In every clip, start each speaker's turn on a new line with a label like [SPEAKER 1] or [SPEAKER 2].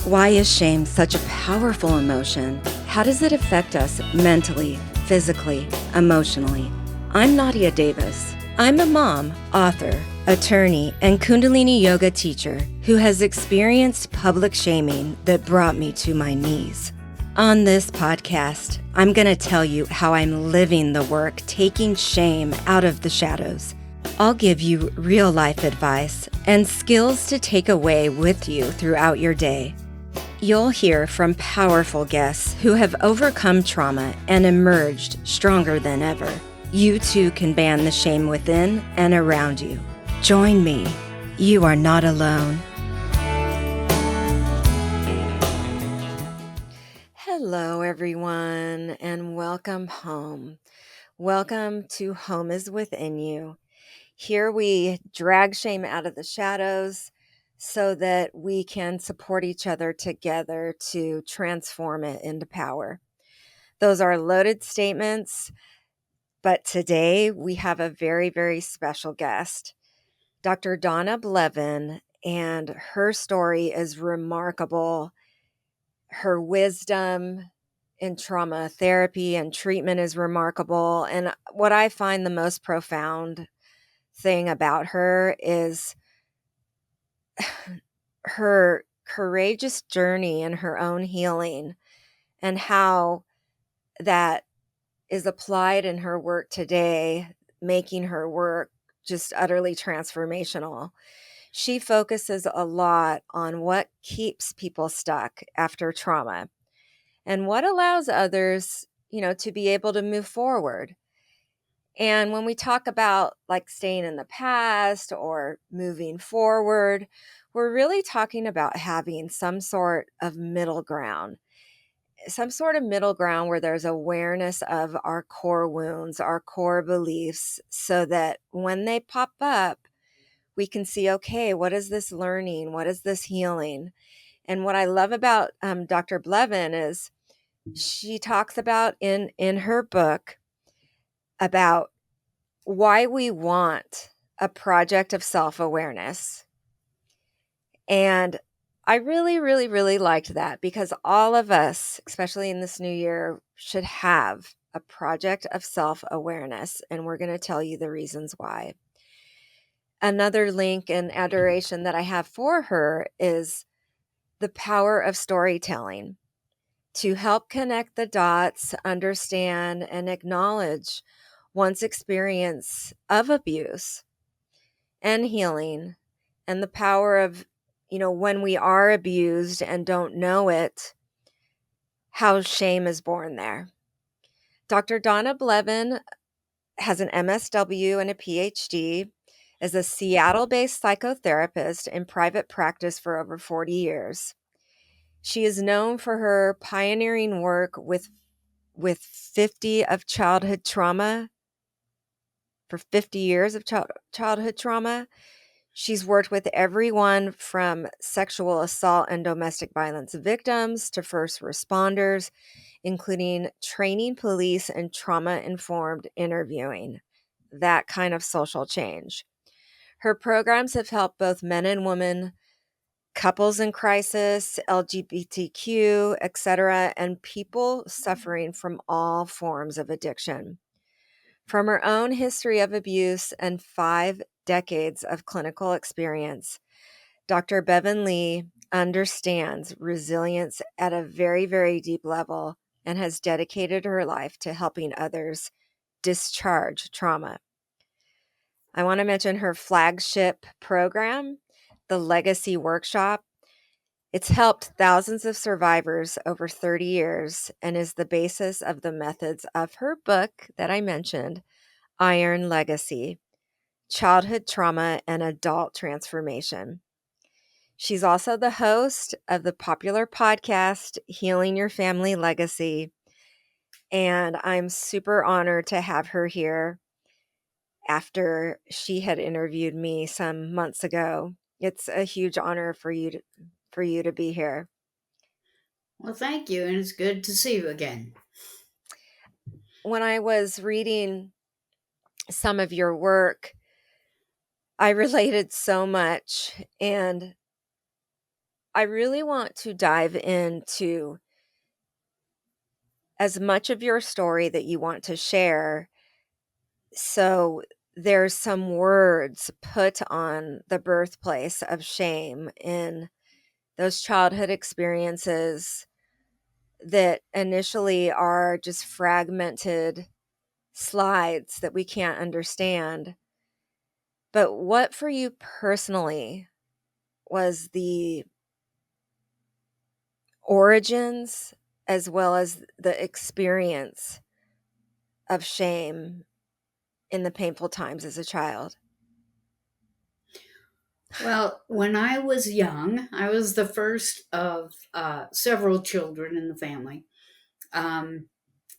[SPEAKER 1] Why is shame such a powerful emotion? How does it affect us mentally, physically, emotionally? I'm Nadia Davis. I'm a mom, author, attorney, and Kundalini yoga teacher who has experienced public shaming that brought me to my knees. On this podcast, I'm going to tell you how I'm living the work taking shame out of the shadows. I'll give you real-life advice and skills to take away with you throughout your day. You'll hear from powerful guests who have overcome trauma and emerged stronger than ever. You too can ban the shame within and around you. Join me. You are not alone. Hello, everyone, and welcome home. Welcome to Home is Within You. Here we drag shame out of the shadows so that we can support each other together to transform it into power. Those are loaded statements, but today we have a very, very special guest, Dr. Donna Bevan, and her story is remarkable. Her wisdom in trauma therapy and treatment is remarkable. And what I find the most profound thing about her is her courageous journey in her own healing and how that is applied in her work today, making her work just utterly transformational. She focuses a lot on what keeps people stuck after trauma and what allows others, to be able to move forward. And when we talk about like staying in the past or moving forward, we're really talking about having some sort of middle ground where there's awareness of our core wounds, our core beliefs, so that when they pop up, we can see, okay, what is this learning? What is this healing? And what I love about Dr. Bevan is she talks about in her book about why we want a project of self-awareness. And I really, really, really liked that because all of us, especially in this new year, should have a project of self-awareness. And we're going to tell you the reasons why. Another link and adoration that I have for her is the power of storytelling to help connect the dots, understand, and acknowledge one's experience of abuse and healing, and the power of, when we are abused and don't know it, how shame is born there. Dr. Donna Bevan has an MSW and a Ph.D., is a Seattle-based psychotherapist in private practice for over 40 years. She is known for her pioneering work with 50 of childhood trauma, for 50 years of childhood trauma. She's worked with everyone from sexual assault and domestic violence victims to first responders, including training police and trauma-informed interviewing, that kind of social change. Her programs have helped both men and women, couples in crisis, LGBTQ, etc., and people suffering from all forms of addiction. From her own history of abuse and 5 decades of clinical experience, Dr. Bevan-Lee understands resilience at a very, very deep level and has dedicated her life to helping others discharge trauma. I want to mention her flagship program, the Legacy Workshop. It's helped thousands of survivors over 30 years and is the basis of the methods of her book that I mentioned, Iron Legacy: Childhood Trauma and Adult Transformation. She's also the host of the popular podcast, Healing Your Family Legacy, and I'm super honored to have her here after she had interviewed me some months ago. It's a huge honor for you to be here.
[SPEAKER 2] Well, thank you, and it's good to see you again.
[SPEAKER 1] When I was reading some of your work, I related so much, and I really want to dive into as much of your story that you want to share. So there's some words put on the birthplace of shame in those childhood experiences that initially are just fragmented slides that we can't understand. But what for you personally was the origins as well as the experience of shame in the painful times as a child?
[SPEAKER 2] Well, when I was young, I was the first of several children in the family. Um,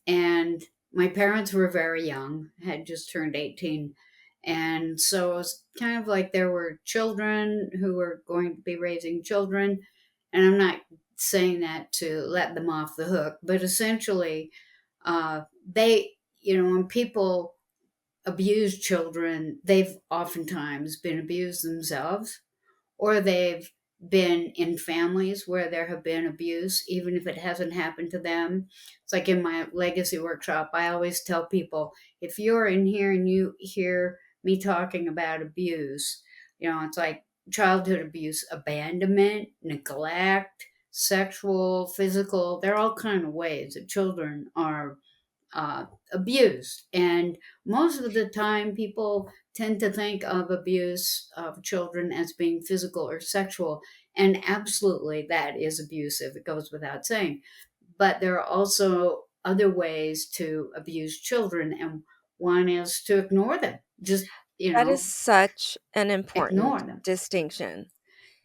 [SPEAKER 2] and my parents were very young, had just turned 18. And so it was kind of like there were children who were going to be raising children. And I'm not saying that to let them off the hook, but essentially, when people abuse children, they've oftentimes been abused themselves, or they've been in families where there have been abuse, even if it hasn't happened to them. It's like in my legacy workshop, I always tell people, if you're in here and you hear me talking about abuse, it's like childhood abuse, abandonment, neglect, sexual, physical. There are all kind of ways that children are abused. And most of the time, people tend to think of abuse of children as being physical or sexual. And absolutely, that is abusive. It goes without saying. But there are also other ways to abuse children, and one is to ignore them. Just,
[SPEAKER 1] That is such an
[SPEAKER 2] ignore
[SPEAKER 1] important
[SPEAKER 2] them.
[SPEAKER 1] distinction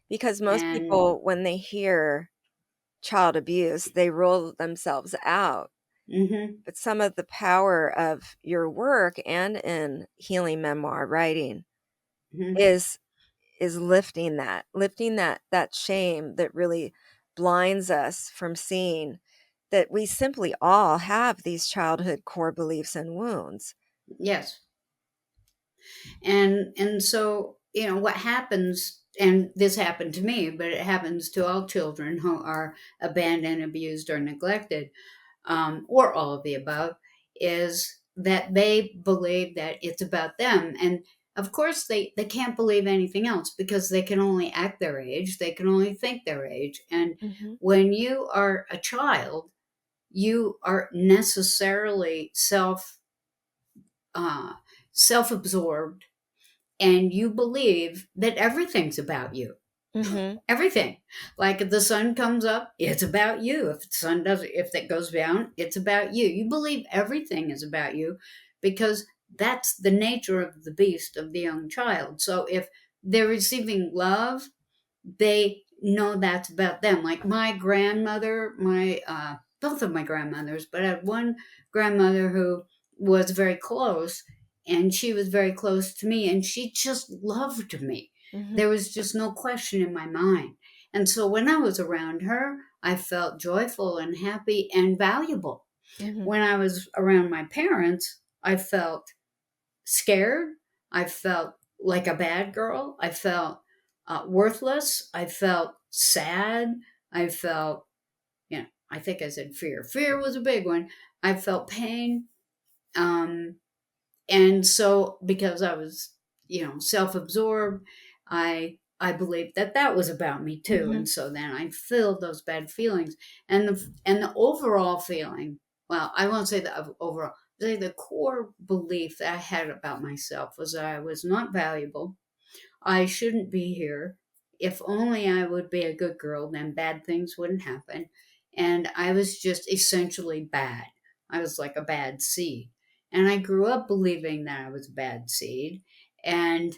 [SPEAKER 1] because most
[SPEAKER 2] And,
[SPEAKER 1] people, when they hear child abuse, they rule themselves out.
[SPEAKER 2] mm-hmm,
[SPEAKER 1] But some of the power of your work and in healing memoir writing
[SPEAKER 2] mm-hmm.
[SPEAKER 1] is lifting that shame that really blinds us from seeing that we simply all have these childhood core beliefs and wounds.
[SPEAKER 2] Yes. And so what happens, and this happened to me, but it happens to all children who are abandoned, abused, or neglected, or all of the above, is that they believe that it's about them. And of course they can't believe anything else, because they can only act their age, they can only think their age. And
[SPEAKER 1] Mhm,
[SPEAKER 2] when you are a child, you are necessarily uh, self-absorbed, and you believe that everything's about you.
[SPEAKER 1] mhm,
[SPEAKER 2] Everything. Like if the sun comes up, it's about you. If the sun doesn't, if it goes down, it's about you. You believe everything is about you, because that's the nature of the beast of the young child. So if they're receiving love, they know that's about them. Like my grandmother, my both of my grandmothers, but I had one grandmother who was very close, and she was very close to me, and she just loved me.
[SPEAKER 1] mhm,
[SPEAKER 2] There was just no question in my mind. And so when I was around her, I felt joyful and happy and valuable.
[SPEAKER 1] mhm,
[SPEAKER 2] When I was around my parents, I felt scared. I felt like a bad girl. I felt worthless. I felt sad. I felt, I think I said fear. Fear was a big one. I felt pain. Um, and so because I was, self-absorbed, I believed that that was about me too.
[SPEAKER 1] mhm,
[SPEAKER 2] And so then I filled those bad feelings, and the overall feeling, well, I won't say the overall, say the core belief that I had about myself was that I was not valuable. I shouldn't be here. If only I would be a good girl, then bad things wouldn't happen. And I was just essentially bad. I was like a bad seed. And I grew up believing that I was a bad seed. And,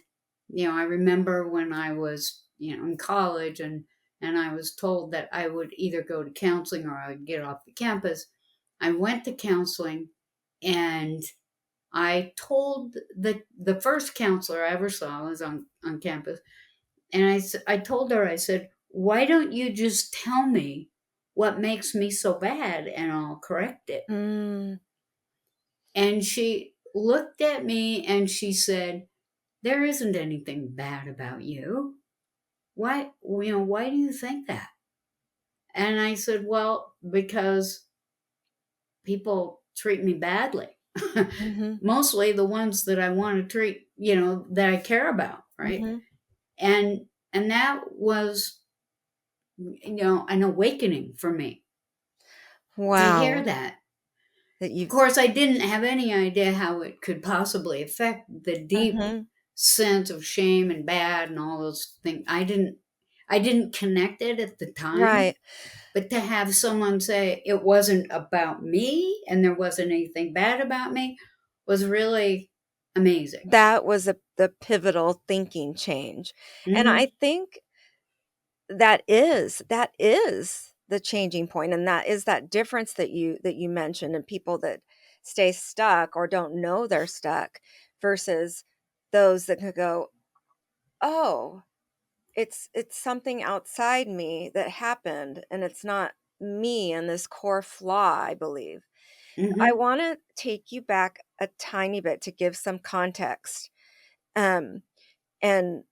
[SPEAKER 2] I remember when I was, in college, and I was told that I would either go to counseling or I would get off the campus. I went to counseling, and I told the first counselor I ever saw was on campus, and I told her, I said, "Why don't you just tell me what makes me so bad, and I'll correct it?"
[SPEAKER 1] mm,
[SPEAKER 2] And she looked at me and she said, "There isn't anything bad about you. why do you think that? And I said, well, because people treat me badly.
[SPEAKER 1] Mhm.
[SPEAKER 2] Mostly the ones that I want to treat, that I care about, right?
[SPEAKER 1] Mhm.
[SPEAKER 2] And and that was, an awakening for me to hear
[SPEAKER 1] Wow.
[SPEAKER 2] that.
[SPEAKER 1] That
[SPEAKER 2] Of
[SPEAKER 1] you
[SPEAKER 2] course, I didn't have any idea how it could possibly affect the deep
[SPEAKER 1] Mhm.
[SPEAKER 2] sense of shame and bad and all those things. I didn't connect it at the time,
[SPEAKER 1] Right.
[SPEAKER 2] but to have someone say it wasn't about me and there wasn't anything bad about me was really amazing.
[SPEAKER 1] That was the pivotal thinking change. And I
[SPEAKER 2] Mhm.
[SPEAKER 1] think that is the changing point, and that is that difference that you mentioned, and people that stay stuck or don't know they're stuck versus those that could go, "Oh, it's something outside me that happened, and it's not me and this core flaw, I believe." I
[SPEAKER 2] Mhm.
[SPEAKER 1] wanna take you back a tiny bit to give some context, um, and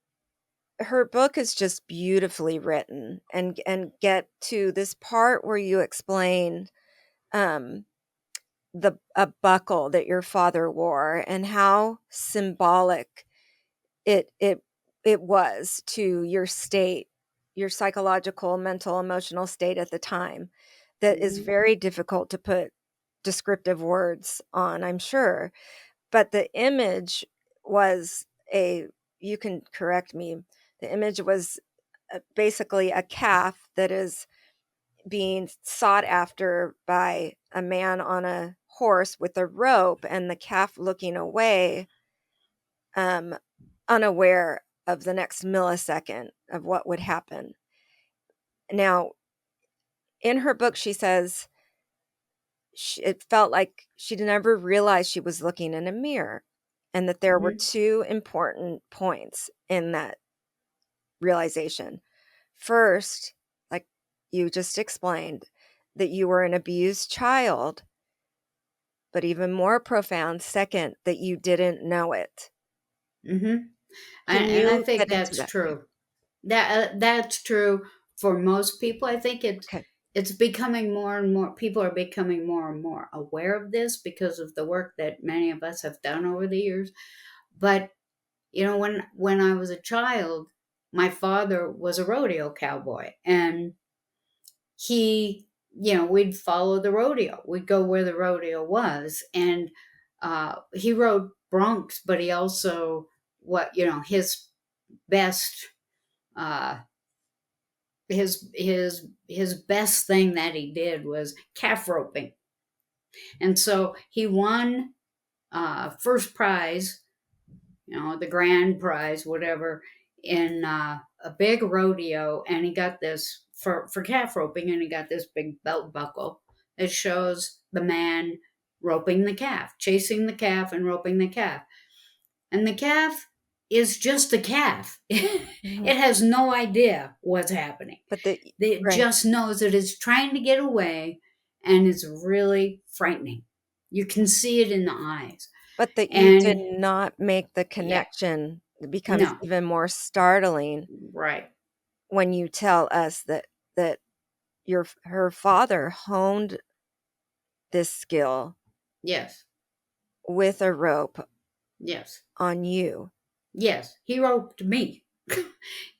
[SPEAKER 1] her book is just beautifully written and get to this part where you explain, um, the a buckle that your father wore and how symbolic it it was to your state, your psychological, mental, emotional state at the time that is
[SPEAKER 2] Mhm.
[SPEAKER 1] very difficult to put descriptive words on, I'm sure. But the image was a you can correct me. The image was, basically a calf that is being sought after by a man on a horse with a rope and the calf looking away, um, unaware of the next millisecond of what would happen. Now, in her book, she says it felt like she never realized she was looking in a mirror and that there were
[SPEAKER 2] Mhm.
[SPEAKER 1] two important points in that realization. First, like you just explained, that you were an abused child, but even more profound, second, that you didn't know it.
[SPEAKER 2] Mhm.
[SPEAKER 1] Can
[SPEAKER 2] And I
[SPEAKER 1] you
[SPEAKER 2] think
[SPEAKER 1] get into
[SPEAKER 2] that's
[SPEAKER 1] that?
[SPEAKER 2] true. That's true for most people. I think
[SPEAKER 1] Okay.
[SPEAKER 2] it's becoming more and more, people are becoming more and more aware of this because of the work that many of us have done over the years. But when I was a child, my father was a rodeo cowboy, and he, we'd follow the rodeo. We'd go where the rodeo was, and he rode broncs, but he also, his best uh his best thing that he did was calf roping. And so he won first prize, the grand prize, whatever, in a big rodeo, and he got this for calf roping, and he got this big belt buckle that shows the man roping the calf, chasing the calf and roping the calf. And the calf is just a calf.
[SPEAKER 1] Mhm.
[SPEAKER 2] It has no idea what's happening.
[SPEAKER 1] But the
[SPEAKER 2] It
[SPEAKER 1] right.
[SPEAKER 2] just knows that it's trying to get away, and it's really frightening. You can see it in the eyes.
[SPEAKER 1] But that you did
[SPEAKER 2] And
[SPEAKER 1] not make the
[SPEAKER 2] yeah,
[SPEAKER 1] connection. It becomes
[SPEAKER 2] no,
[SPEAKER 1] even more startling
[SPEAKER 2] right.
[SPEAKER 1] when you tell us that her father honed this skill
[SPEAKER 2] Yes,
[SPEAKER 1] with a rope
[SPEAKER 2] yes,
[SPEAKER 1] on you.
[SPEAKER 2] yes. He roped me.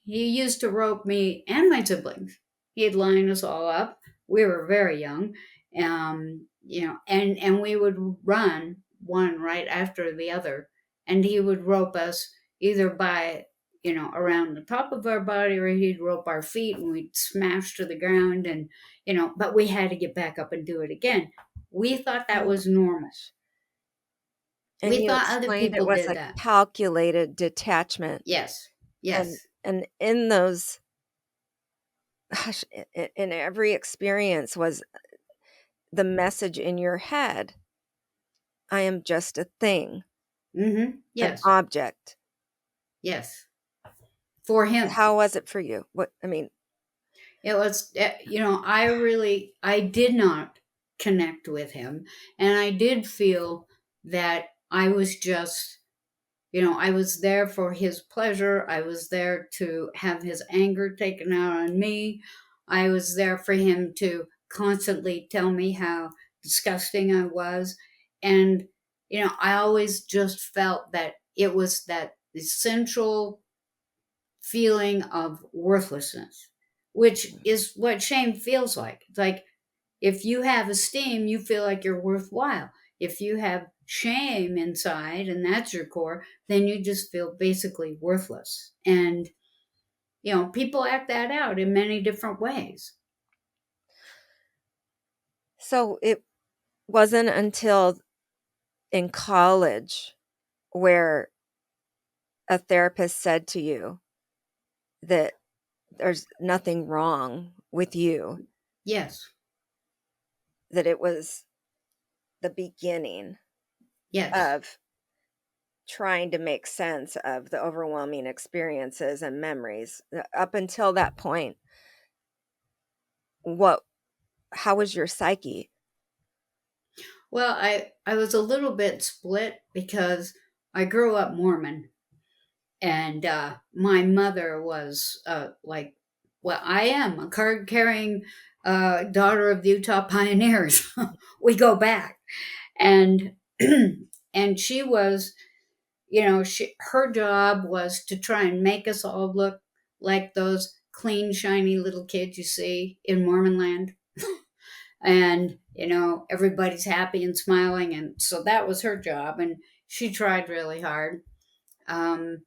[SPEAKER 2] He used to rope me and my siblings. He'd line us all up. We were very young, and we would run one right after the other, and he would rope us either by, around the top of our body, or he'd rope our feet, and we'd smash to the ground, and but we had to get back up and do it again. We thought that
[SPEAKER 1] Oh
[SPEAKER 2] was normal.
[SPEAKER 1] gosh. And
[SPEAKER 2] We
[SPEAKER 1] you
[SPEAKER 2] thought other
[SPEAKER 1] explained it
[SPEAKER 2] people
[SPEAKER 1] was
[SPEAKER 2] did
[SPEAKER 1] a
[SPEAKER 2] that.
[SPEAKER 1] calculated detachment,
[SPEAKER 2] Yes,
[SPEAKER 1] and
[SPEAKER 2] yes.
[SPEAKER 1] in those gosh, in every experience was the message in your head, "I am just a thing,
[SPEAKER 2] Mm-hmm.
[SPEAKER 1] an
[SPEAKER 2] Yes,
[SPEAKER 1] object."
[SPEAKER 2] yes. For him.
[SPEAKER 1] How was it for you? What I mean
[SPEAKER 2] It was, I did not connect with him. And I did feel that I was just I was there for his pleasure. I was there to have his anger taken out on me. I was there for him to constantly tell me how disgusting I was. And, I always just felt that it was that essential feeling of worthlessness, which is what shame feels like. It's like if you have esteem, you feel like you're worthwhile. If you have shame inside and that's your core, then you just feel basically worthless. And, people act that out in many different ways.
[SPEAKER 1] So it wasn't until in college where a therapist said to you that there's nothing wrong with you,
[SPEAKER 2] Yes,
[SPEAKER 1] that it was the beginning
[SPEAKER 2] yes.
[SPEAKER 1] of trying to make sense of the overwhelming experiences and memories. Up until that point, what how was your psyche?
[SPEAKER 2] Well, I was a little bit split because I grew up Mormon. And my mother was like, well, I am a card carrying daughter of the Utah pioneers. We go back. And and she was, her job was to try and make us all look like those clean, shiny little kids you see in Mormon land. And, everybody's happy and smiling. And so that was her job. And she tried really hard. Um,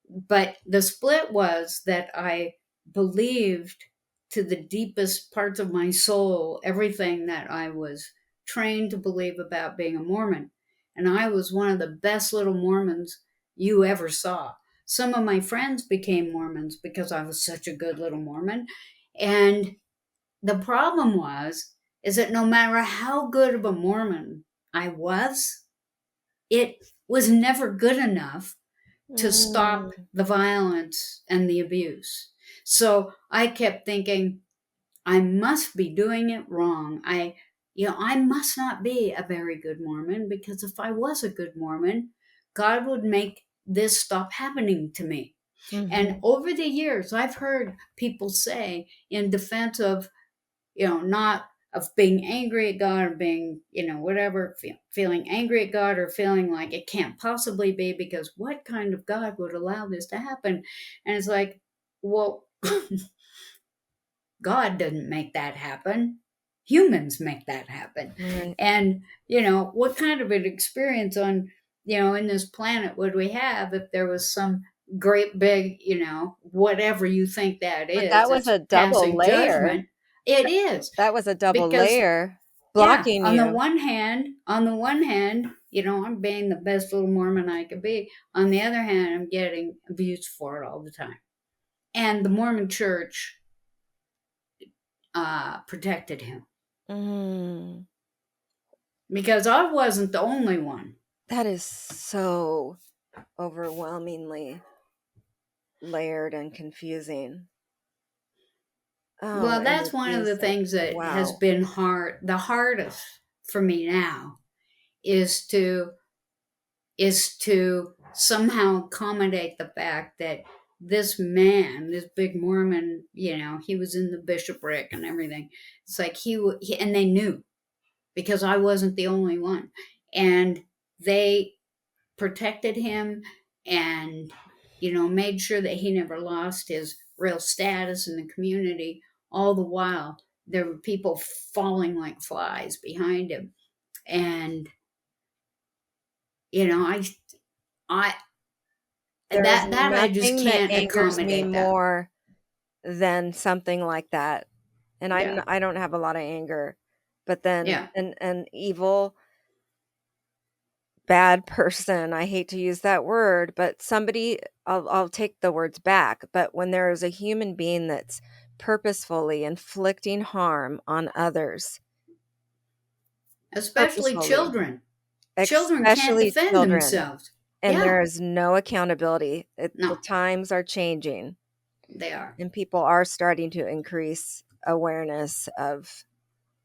[SPEAKER 2] but the split was that I believed to the deepest parts of my soul everything that I was trained to believe about being a Mormon. And I was one of the best little Mormons you ever saw. Some of my friends became Mormons because I was such a good little Mormon. And the problem was is that no matter how good of a Mormon I was, it was never good enough to stop
[SPEAKER 1] Mm.
[SPEAKER 2] the violence and the abuse. So I kept thinking, I must be doing it wrong. I must not be a very good Mormon because if I was a good Mormon, God would make this stop happening to me. And
[SPEAKER 1] Mhm.
[SPEAKER 2] over the years, I've heard people say in defense of, not of being angry at God or being, whatever, feeling angry at God or feeling like it can't possibly be because what kind of God would allow this to happen? And it's like, well, God doesn't make that happen. Humans make that happen.
[SPEAKER 1] Right.
[SPEAKER 2] And, what kind of an experience on, in this planet would we have if there was some great big, whatever you think that
[SPEAKER 1] But
[SPEAKER 2] is,
[SPEAKER 1] that was
[SPEAKER 2] that's
[SPEAKER 1] a double
[SPEAKER 2] passing
[SPEAKER 1] layer.
[SPEAKER 2] judgment? It is
[SPEAKER 1] That was a double
[SPEAKER 2] because
[SPEAKER 1] layer
[SPEAKER 2] yeah,
[SPEAKER 1] blocking you.
[SPEAKER 2] on the one hand, I'm being the best little Mormon I could be. On the other hand, I'm getting abused for it all the time. And the Mormon church protected him
[SPEAKER 1] Mm.
[SPEAKER 2] because I wasn't the only one.
[SPEAKER 1] That is so overwhelmingly layered and confusing. Oh,
[SPEAKER 2] Well,
[SPEAKER 1] and
[SPEAKER 2] that's one of the
[SPEAKER 1] abusive.
[SPEAKER 2] things that has
[SPEAKER 1] Wow.
[SPEAKER 2] been the hardest for me now is to somehow accommodate the fact that this man, this big Mormon, he was in the bishopric and everything. It's like and they knew because I wasn't the only one, and they protected him and made sure that he never lost his real status in the community. All the while, there were people falling like flies behind him, and I
[SPEAKER 1] There is
[SPEAKER 2] that I just
[SPEAKER 1] nothing that
[SPEAKER 2] can't
[SPEAKER 1] angers me
[SPEAKER 2] accommodate that.
[SPEAKER 1] more than something like that. And
[SPEAKER 2] Yeah,
[SPEAKER 1] I don't have a lot of anger, but then
[SPEAKER 2] yeah.
[SPEAKER 1] an evil, bad person, I hate to use that word, but somebody I'll take the words back, but when there is a human being that's purposefully inflicting harm on others,
[SPEAKER 2] Especially
[SPEAKER 1] purposefully,
[SPEAKER 2] children. Children can't
[SPEAKER 1] especially
[SPEAKER 2] defend
[SPEAKER 1] children,
[SPEAKER 2] themselves.
[SPEAKER 1] and
[SPEAKER 2] Yeah,
[SPEAKER 1] there is no accountability. The
[SPEAKER 2] no,
[SPEAKER 1] times are changing,
[SPEAKER 2] they are.
[SPEAKER 1] and people are starting to increase awareness of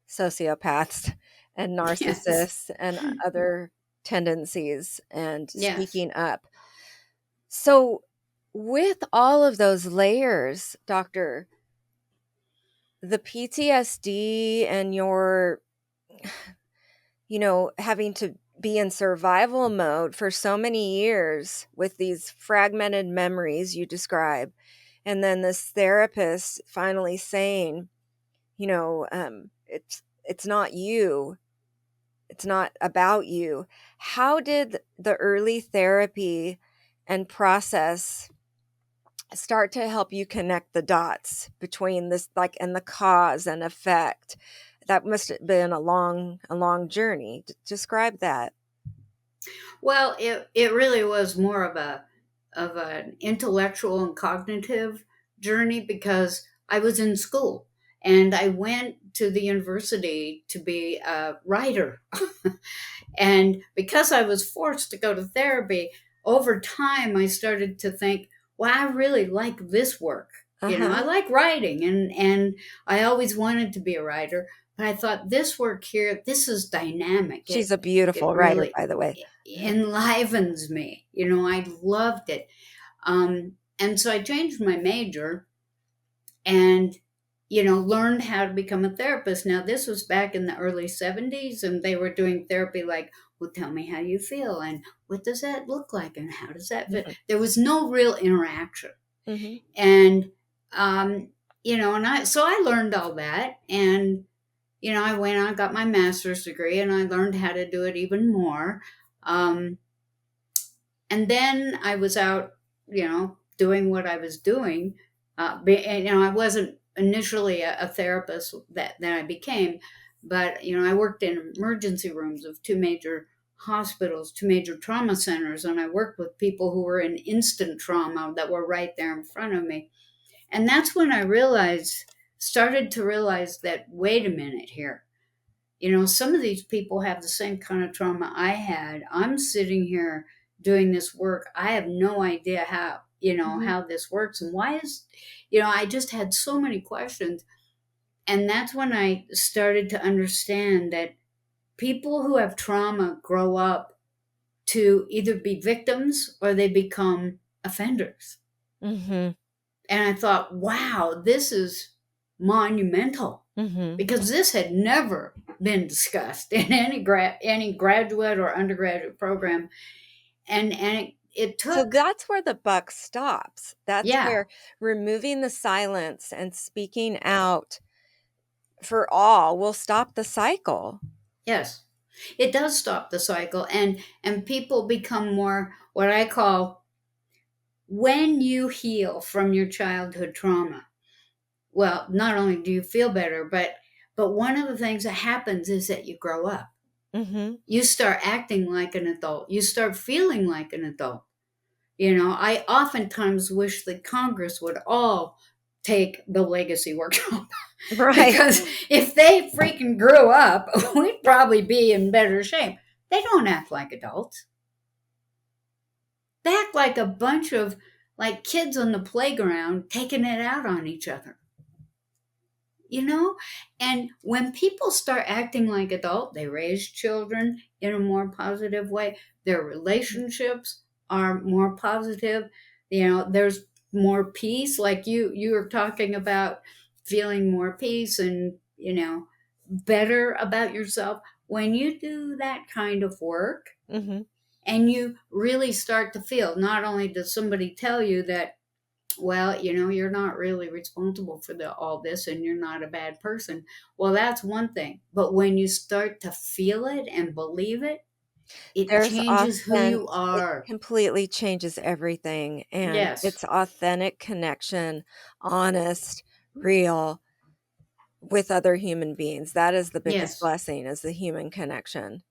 [SPEAKER 1] sociopaths and
[SPEAKER 2] Yes,
[SPEAKER 1] narcissists and other tendencies and
[SPEAKER 2] yes.
[SPEAKER 1] speaking up. So, with all of those layers, doctor, the PTSD and your, having to be in survival mode for so many years with these fragmented memories you describe, and then this therapist finally saying, it's not you, it's not about you. How did the early therapy and process start to help you connect the dots between this, like, and the cause and effect? That must have been a long journey. Describe that.
[SPEAKER 2] Well, it really was more of an intellectual and cognitive journey because I was in school and I went to the university to be a writer. And because I was forced to go to therapy, over time I started to think, well, I really like this work. You know, I
[SPEAKER 1] Uh-huh.
[SPEAKER 2] like writing and I always wanted to be a writer, but I thought this work here, this is dynamic.
[SPEAKER 1] She's a
[SPEAKER 2] It
[SPEAKER 1] beautiful writer,
[SPEAKER 2] really
[SPEAKER 1] by the way.
[SPEAKER 2] enlivens me. You know, I loved it. And so I changed my major and learned how to become a therapist. Now this was back in the early 70s and they were doing therapy like, well, tell me how you feel and what does that look like and how does that fit.
[SPEAKER 1] Mhm,
[SPEAKER 2] There was no real interaction.
[SPEAKER 1] mhm,
[SPEAKER 2] And and I learned all that. And I went on, got my master's degree, and I learned how to do it even more. um, and then I was out, doing what I was doing. And, I wasn't initially a therapist that I became, but I worked in emergency rooms of two major hospitals, two major trauma centers, and I worked with people who were in instant trauma that were right there in front of me. And that's when I started to realize that, wait a minute here. Some of these people have the same kind of trauma I had. I'm sitting here doing this work. I have no idea how,
[SPEAKER 1] mhm.
[SPEAKER 2] how this works and why I just had so many questions. And that's when I started to understand that people who have trauma grow up to either be victims or they become offenders.
[SPEAKER 1] Mhm,
[SPEAKER 2] And I thought, wow, this is monumental
[SPEAKER 1] mhm.
[SPEAKER 2] because this had never been discussed in any graduate or undergraduate program. And it
[SPEAKER 1] So
[SPEAKER 2] took,
[SPEAKER 1] that's where the buck stops. That's
[SPEAKER 2] yeah,
[SPEAKER 1] where removing the silence and speaking out for all will stop the cycle.
[SPEAKER 2] yes, it does stop the cycle. And people become more what I call, when you heal from your childhood trauma, well, not only do you feel better, but one of the things that happens is that you grow up.
[SPEAKER 1] Mhm.
[SPEAKER 2] You start acting like an adult. You start feeling like an adult. I oftentimes wish that Congress would all take the legacy workshop
[SPEAKER 1] Right.
[SPEAKER 2] because if they freaking grew up, we'd probably be in better shape. They don't act like adults. They act like a bunch of like kids on the playground taking it out on each other. you know and when people start acting like adult, they raise children in a more positive way. Their relationships are more positive. There's more peace, like you were talking about, feeling more peace and better about yourself. When you do that kind of work
[SPEAKER 1] Mhm.
[SPEAKER 2] and you really start to feel, not only does somebody tell you that, well, you're not really responsible for all this and you're not a bad person. Well, that's one thing. But when you start to feel it and believe it, it
[SPEAKER 1] There's
[SPEAKER 2] changes who
[SPEAKER 1] authen
[SPEAKER 2] you
[SPEAKER 1] It
[SPEAKER 2] are.
[SPEAKER 1] completely changes everything, and
[SPEAKER 2] Yes.
[SPEAKER 1] it's authentic connection, honest, real, with other human beings. That is the biggest
[SPEAKER 2] Yes.
[SPEAKER 1] blessing, is the human connection.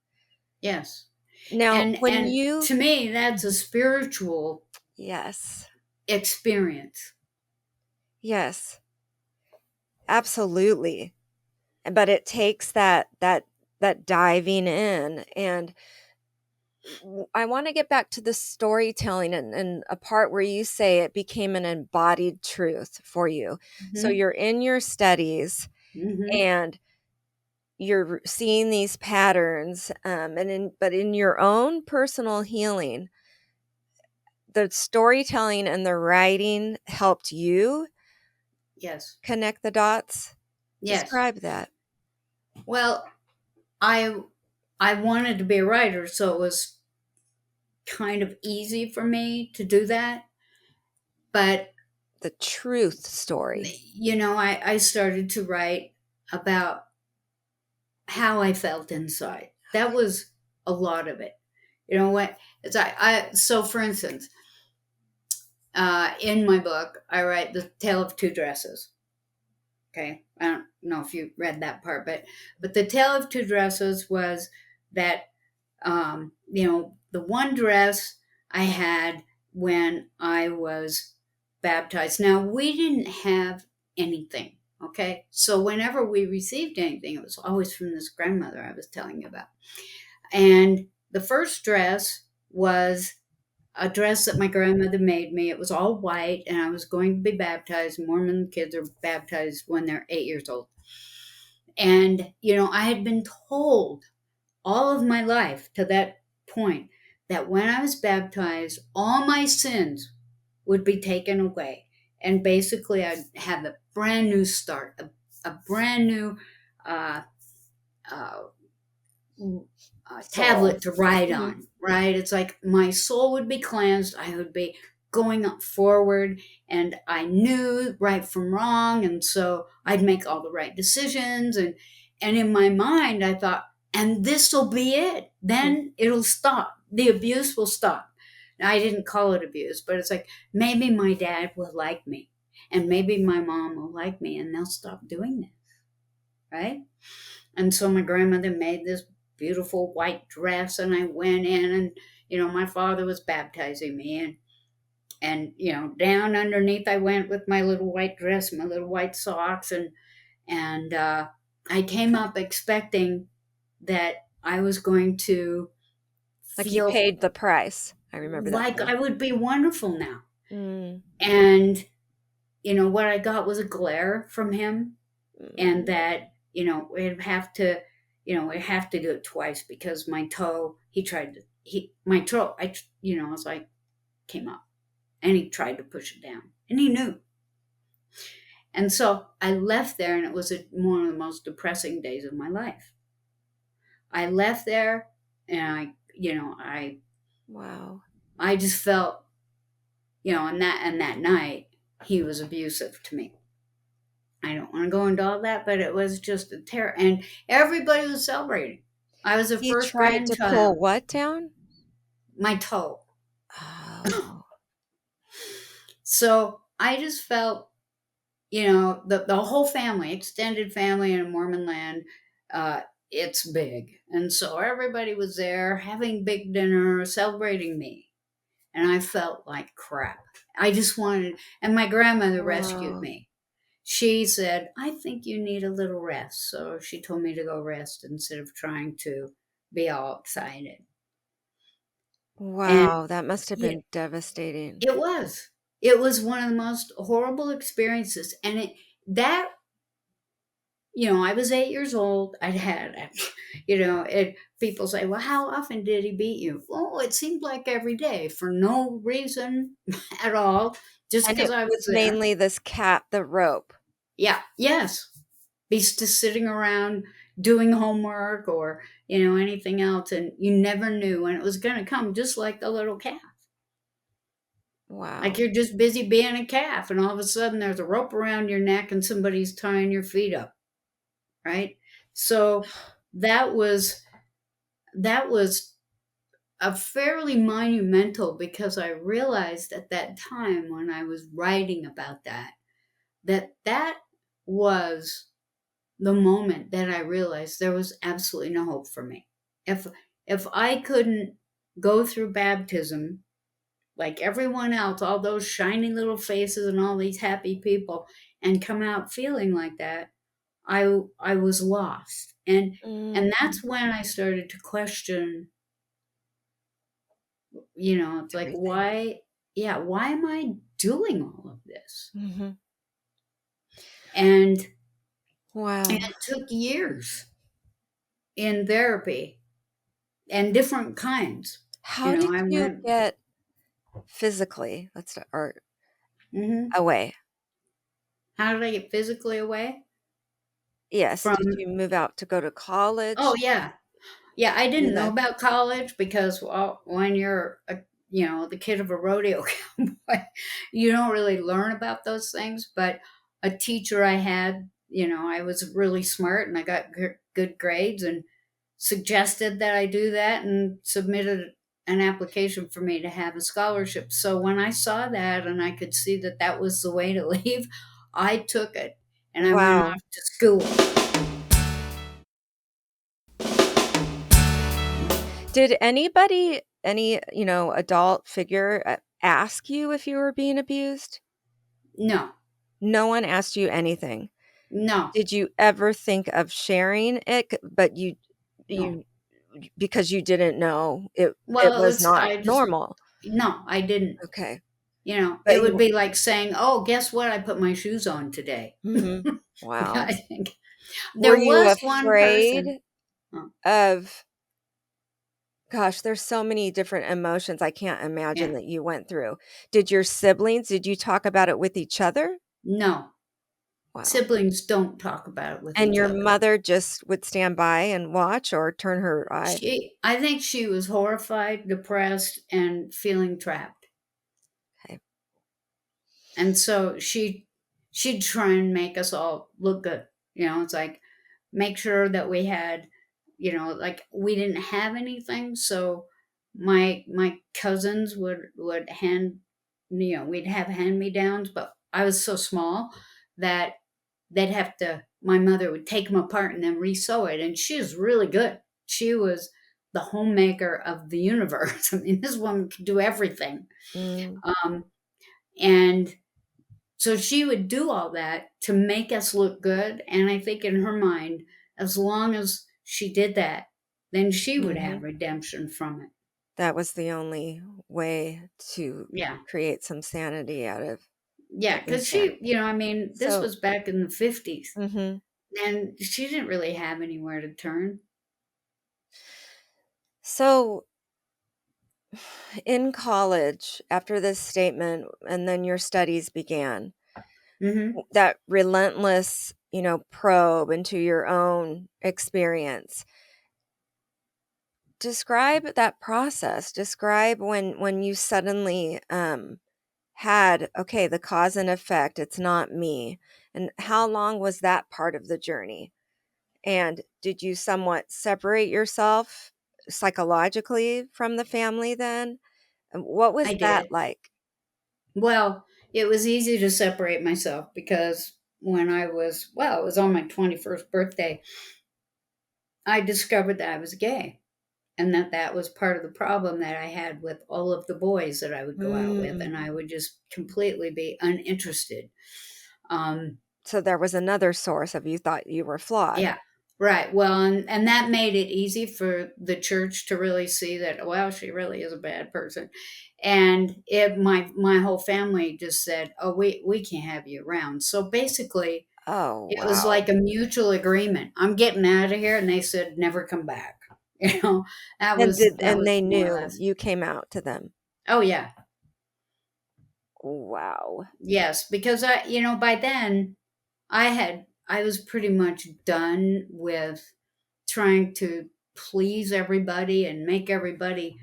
[SPEAKER 2] Yes.
[SPEAKER 1] Now, when
[SPEAKER 2] And
[SPEAKER 1] you
[SPEAKER 2] to me, that's a spiritual
[SPEAKER 1] Yes.
[SPEAKER 2] experience.
[SPEAKER 1] Yes, absolutely. But it takes that diving in, and I wanna get back to the storytelling and a part where you say it became an embodied truth for you. So
[SPEAKER 2] Hmm.
[SPEAKER 1] you're in your studies,
[SPEAKER 2] Hmm.
[SPEAKER 1] and you're seeing these patterns, but in your own personal healing, the storytelling and the writing helped you
[SPEAKER 2] Yes.
[SPEAKER 1] connect the dots?
[SPEAKER 2] Yes.
[SPEAKER 1] Describe that.
[SPEAKER 2] Well, I I wanted to be a writer, so it was kind of easy for me to do that. But
[SPEAKER 1] The truth story.
[SPEAKER 2] I started to write about how I felt inside. That was a lot of it. You know what? It's I so for instance, in my book, I write the tale of two dresses. Okay, I don't know if you read that part, but the tale of two dresses was that the one dress I had when I was baptized. Now, we didn't have anything, okay? So, whenever we received anything, it was always from this grandmother I was telling you about. And the first dress was a dress that my grandmother made me. It was all white, and I was going to be baptized. Mormon kids are baptized when they're 8 years old. And, I had been told all of my life to that point that when I was baptized, all my sins would be taken away. And basically, I'd have a brand new start, a brand new uh, uh,
[SPEAKER 1] Soul.
[SPEAKER 2] tablet to write
[SPEAKER 1] Mhm.
[SPEAKER 2] on, right? It's like my soul would be cleansed. I would be going up forward, and I knew right from wrong. And so I'd make all the right decisions. And in my mind, I thought, and this will be it.
[SPEAKER 1] Mhm.
[SPEAKER 2] Then it'll stop. The abuse will stop. Now, I didn't call it abuse, but it's like maybe my dad will like me, and maybe my mom will like me, and they'll stop doing this, right? And so my grandmother made this beautiful white dress, and I went in, and my father was baptizing me, and down underneath I went with my little white dress, my little white socks, and I came up expecting that I was going to
[SPEAKER 1] Like you
[SPEAKER 2] feel
[SPEAKER 1] paid the price. I remember that
[SPEAKER 2] like
[SPEAKER 1] part.
[SPEAKER 2] I would be wonderful now.
[SPEAKER 1] Mm.
[SPEAKER 2] And what I got was a glare from him, and
[SPEAKER 1] Mm.
[SPEAKER 2] that we'd have to do it twice because my toe he tried to he my toe I was like came up, and he tried to push it down, and he knew. And so I left there, and it was one of the most depressing days of my life. I left there, and
[SPEAKER 1] Wow.
[SPEAKER 2] I just felt, and that night he was abusive to me. I don't want to go into all that, but it was just a terror. And everybody was celebrating. I was the
[SPEAKER 1] He
[SPEAKER 2] first
[SPEAKER 1] tried to pull
[SPEAKER 2] grandchild.
[SPEAKER 1] what down?
[SPEAKER 2] My toe.
[SPEAKER 1] Oh.
[SPEAKER 2] So I just felt, the whole family, extended family in Mormon land, uh, it's big. And so everybody was there having big dinner, celebrating me. And I felt like crap. I just wanted, and my grandmother rescued
[SPEAKER 1] Wow.
[SPEAKER 2] me. She said, I think you need a little rest. So she told me to go rest instead of trying to be all excited. And
[SPEAKER 1] Wow, that must have
[SPEAKER 2] yeah,
[SPEAKER 1] been devastating.
[SPEAKER 2] it was. It was one of the most horrible experiences. And that, I was 8 years old. I'd had, people say, well, how often did he beat you? Oh, it seemed like every day for no reason at all, just
[SPEAKER 1] And
[SPEAKER 2] because
[SPEAKER 1] it
[SPEAKER 2] I
[SPEAKER 1] was
[SPEAKER 2] was there.
[SPEAKER 1] mainly this cat, the rope.
[SPEAKER 2] Yeah, yes. Be just sitting around doing homework or, anything else. And you never knew when it was going to come, just like the little calf. Like
[SPEAKER 1] Wow.
[SPEAKER 2] you're just busy being a calf, and all of a sudden there's a rope around your neck and somebody's tying your feet up, right? So that was that was a fairly monumental, because I realized at that time when I was writing about that was the moment that I realized there was absolutely no hope for me. If I couldn't go through baptism like everyone else, all those shiny little faces and all these happy people, and come out feeling like that, I was lost. And
[SPEAKER 1] Mm.
[SPEAKER 2] that's when I started to question, it's like
[SPEAKER 1] Everything.
[SPEAKER 2] why am I doing all of this?
[SPEAKER 1] Mhm.
[SPEAKER 2] And
[SPEAKER 1] Wow.
[SPEAKER 2] it took years in therapy and different kinds.
[SPEAKER 1] How did
[SPEAKER 2] I
[SPEAKER 1] you
[SPEAKER 2] went
[SPEAKER 1] get physically? Let's start, or
[SPEAKER 2] Hmm.
[SPEAKER 1] away.
[SPEAKER 2] How did I get physically away
[SPEAKER 1] Yes. Did
[SPEAKER 2] from?
[SPEAKER 1] you move out to go to
[SPEAKER 2] Oh
[SPEAKER 1] college?
[SPEAKER 2] yeah, yeah. I
[SPEAKER 1] You
[SPEAKER 2] didn't know
[SPEAKER 1] left.
[SPEAKER 2] about college because, well, when you're the kid of a rodeo cowboy, you don't really learn about those things. But a teacher I had, I was really smart and I got good grades and suggested that I do that and submitted an application for me to have a scholarship. So when I saw that and I could see that that was the way to leave, I took it and I went
[SPEAKER 1] Wow.
[SPEAKER 2] off to school.
[SPEAKER 1] Did anybody, any, adult figure ask you if you were being abused?
[SPEAKER 2] No,
[SPEAKER 1] No one asked you anything.
[SPEAKER 2] no,
[SPEAKER 1] Did you ever think of sharing it? But
[SPEAKER 2] no.
[SPEAKER 1] you because you didn't know it
[SPEAKER 2] Well,
[SPEAKER 1] was not
[SPEAKER 2] I just,
[SPEAKER 1] normal.
[SPEAKER 2] no, I didn't.
[SPEAKER 1] Okay.
[SPEAKER 2] It
[SPEAKER 1] But
[SPEAKER 2] would
[SPEAKER 1] you
[SPEAKER 2] be like saying, "Oh, guess what? I put my shoes on today."
[SPEAKER 1] mhm. Wow.
[SPEAKER 2] I think
[SPEAKER 1] Were
[SPEAKER 2] there
[SPEAKER 1] you
[SPEAKER 2] was one person.
[SPEAKER 1] afraid
[SPEAKER 2] Oh,
[SPEAKER 1] of gosh, there's so many different emotions I can't imagine
[SPEAKER 2] yeah,
[SPEAKER 1] that you went through. Did you talk about it with each other?
[SPEAKER 2] no,
[SPEAKER 1] Wow.
[SPEAKER 2] siblings don't talk about it with
[SPEAKER 1] And
[SPEAKER 2] each
[SPEAKER 1] your
[SPEAKER 2] other.
[SPEAKER 1] mother just would stand by and watch or turn her eye?
[SPEAKER 2] I think she was horrified, depressed, and feeling trapped.
[SPEAKER 1] Okay.
[SPEAKER 2] And so she'd try and make us all look good. It's like make sure that we had, like we didn't have anything. So my cousins would hand, we'd have hand me downs, but I was so small that they'd have to. My mother would take them apart and then re-sew it, and she was really good. She was the homemaker of the universe. I mean, this woman could do everything.
[SPEAKER 1] Mm,
[SPEAKER 2] Um, and so she would do all that to make us look good. And I think in her mind, as long as she did that, then she would
[SPEAKER 1] mhm.
[SPEAKER 2] have redemption from it.
[SPEAKER 1] That was the only way to
[SPEAKER 2] Yeah.
[SPEAKER 1] create some sanity out of
[SPEAKER 2] Yeah.
[SPEAKER 1] the
[SPEAKER 2] Because
[SPEAKER 1] insanity.
[SPEAKER 2] I mean, this
[SPEAKER 1] So
[SPEAKER 2] was back in the 50s
[SPEAKER 1] mhm.
[SPEAKER 2] and she didn't really have anywhere to turn.
[SPEAKER 1] So in college, after this statement and then your studies began,
[SPEAKER 2] Hmm.
[SPEAKER 1] that relentless, probe into your own experience. Describe that process. Describe when you suddenly, had, okay, the cause and effect, it's not me. And how long was that part of the journey? And did you somewhat separate yourself psychologically from the family then? And what
[SPEAKER 2] I
[SPEAKER 1] was that
[SPEAKER 2] did.
[SPEAKER 1] like?
[SPEAKER 2] Well, it was easy to separate myself because when it was on my 21st birthday, I discovered that I was gay. And that was part of the problem that I had with all of the boys that I would go out with,
[SPEAKER 1] Mm.
[SPEAKER 2] and I would just completely be uninterested. Um,
[SPEAKER 1] So there was another source of you thought you were flawed.
[SPEAKER 2] yeah, right. Well, and that made it easy for the church to really see that. Well, she really is a bad person, and my whole family just said, "Oh, we can't have you around." So basically,
[SPEAKER 1] Oh,
[SPEAKER 2] it was
[SPEAKER 1] wow.
[SPEAKER 2] like a mutual agreement. I'm getting out of here, and they said, "Never come back." You know, that
[SPEAKER 1] And
[SPEAKER 2] was
[SPEAKER 1] they
[SPEAKER 2] more or
[SPEAKER 1] knew
[SPEAKER 2] less.
[SPEAKER 1] you came out to them.
[SPEAKER 2] Oh yeah.
[SPEAKER 1] Wow.
[SPEAKER 2] Yes, because by then I was pretty much done with trying to please everybody and make everybody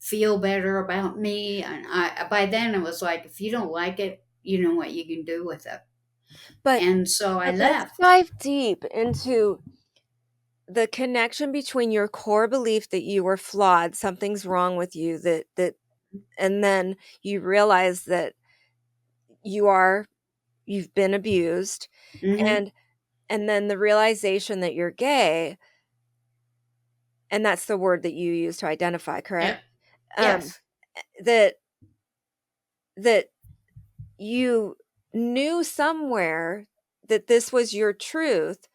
[SPEAKER 2] feel better about me. And by then it was like, if you don't like it, you know what you can do with it.
[SPEAKER 1] But
[SPEAKER 2] And so I
[SPEAKER 1] let's
[SPEAKER 2] left.
[SPEAKER 1] dive deep into the connection between your core belief that you were flawed, something's wrong with you, and then you realize that you are you've been abused,
[SPEAKER 2] Hmm.
[SPEAKER 1] and then the realization that you're gay, and that's the word that you use to identify, correct?
[SPEAKER 2] Yeah.
[SPEAKER 1] Um,
[SPEAKER 2] Yes.
[SPEAKER 1] that that you knew somewhere that this was your truth,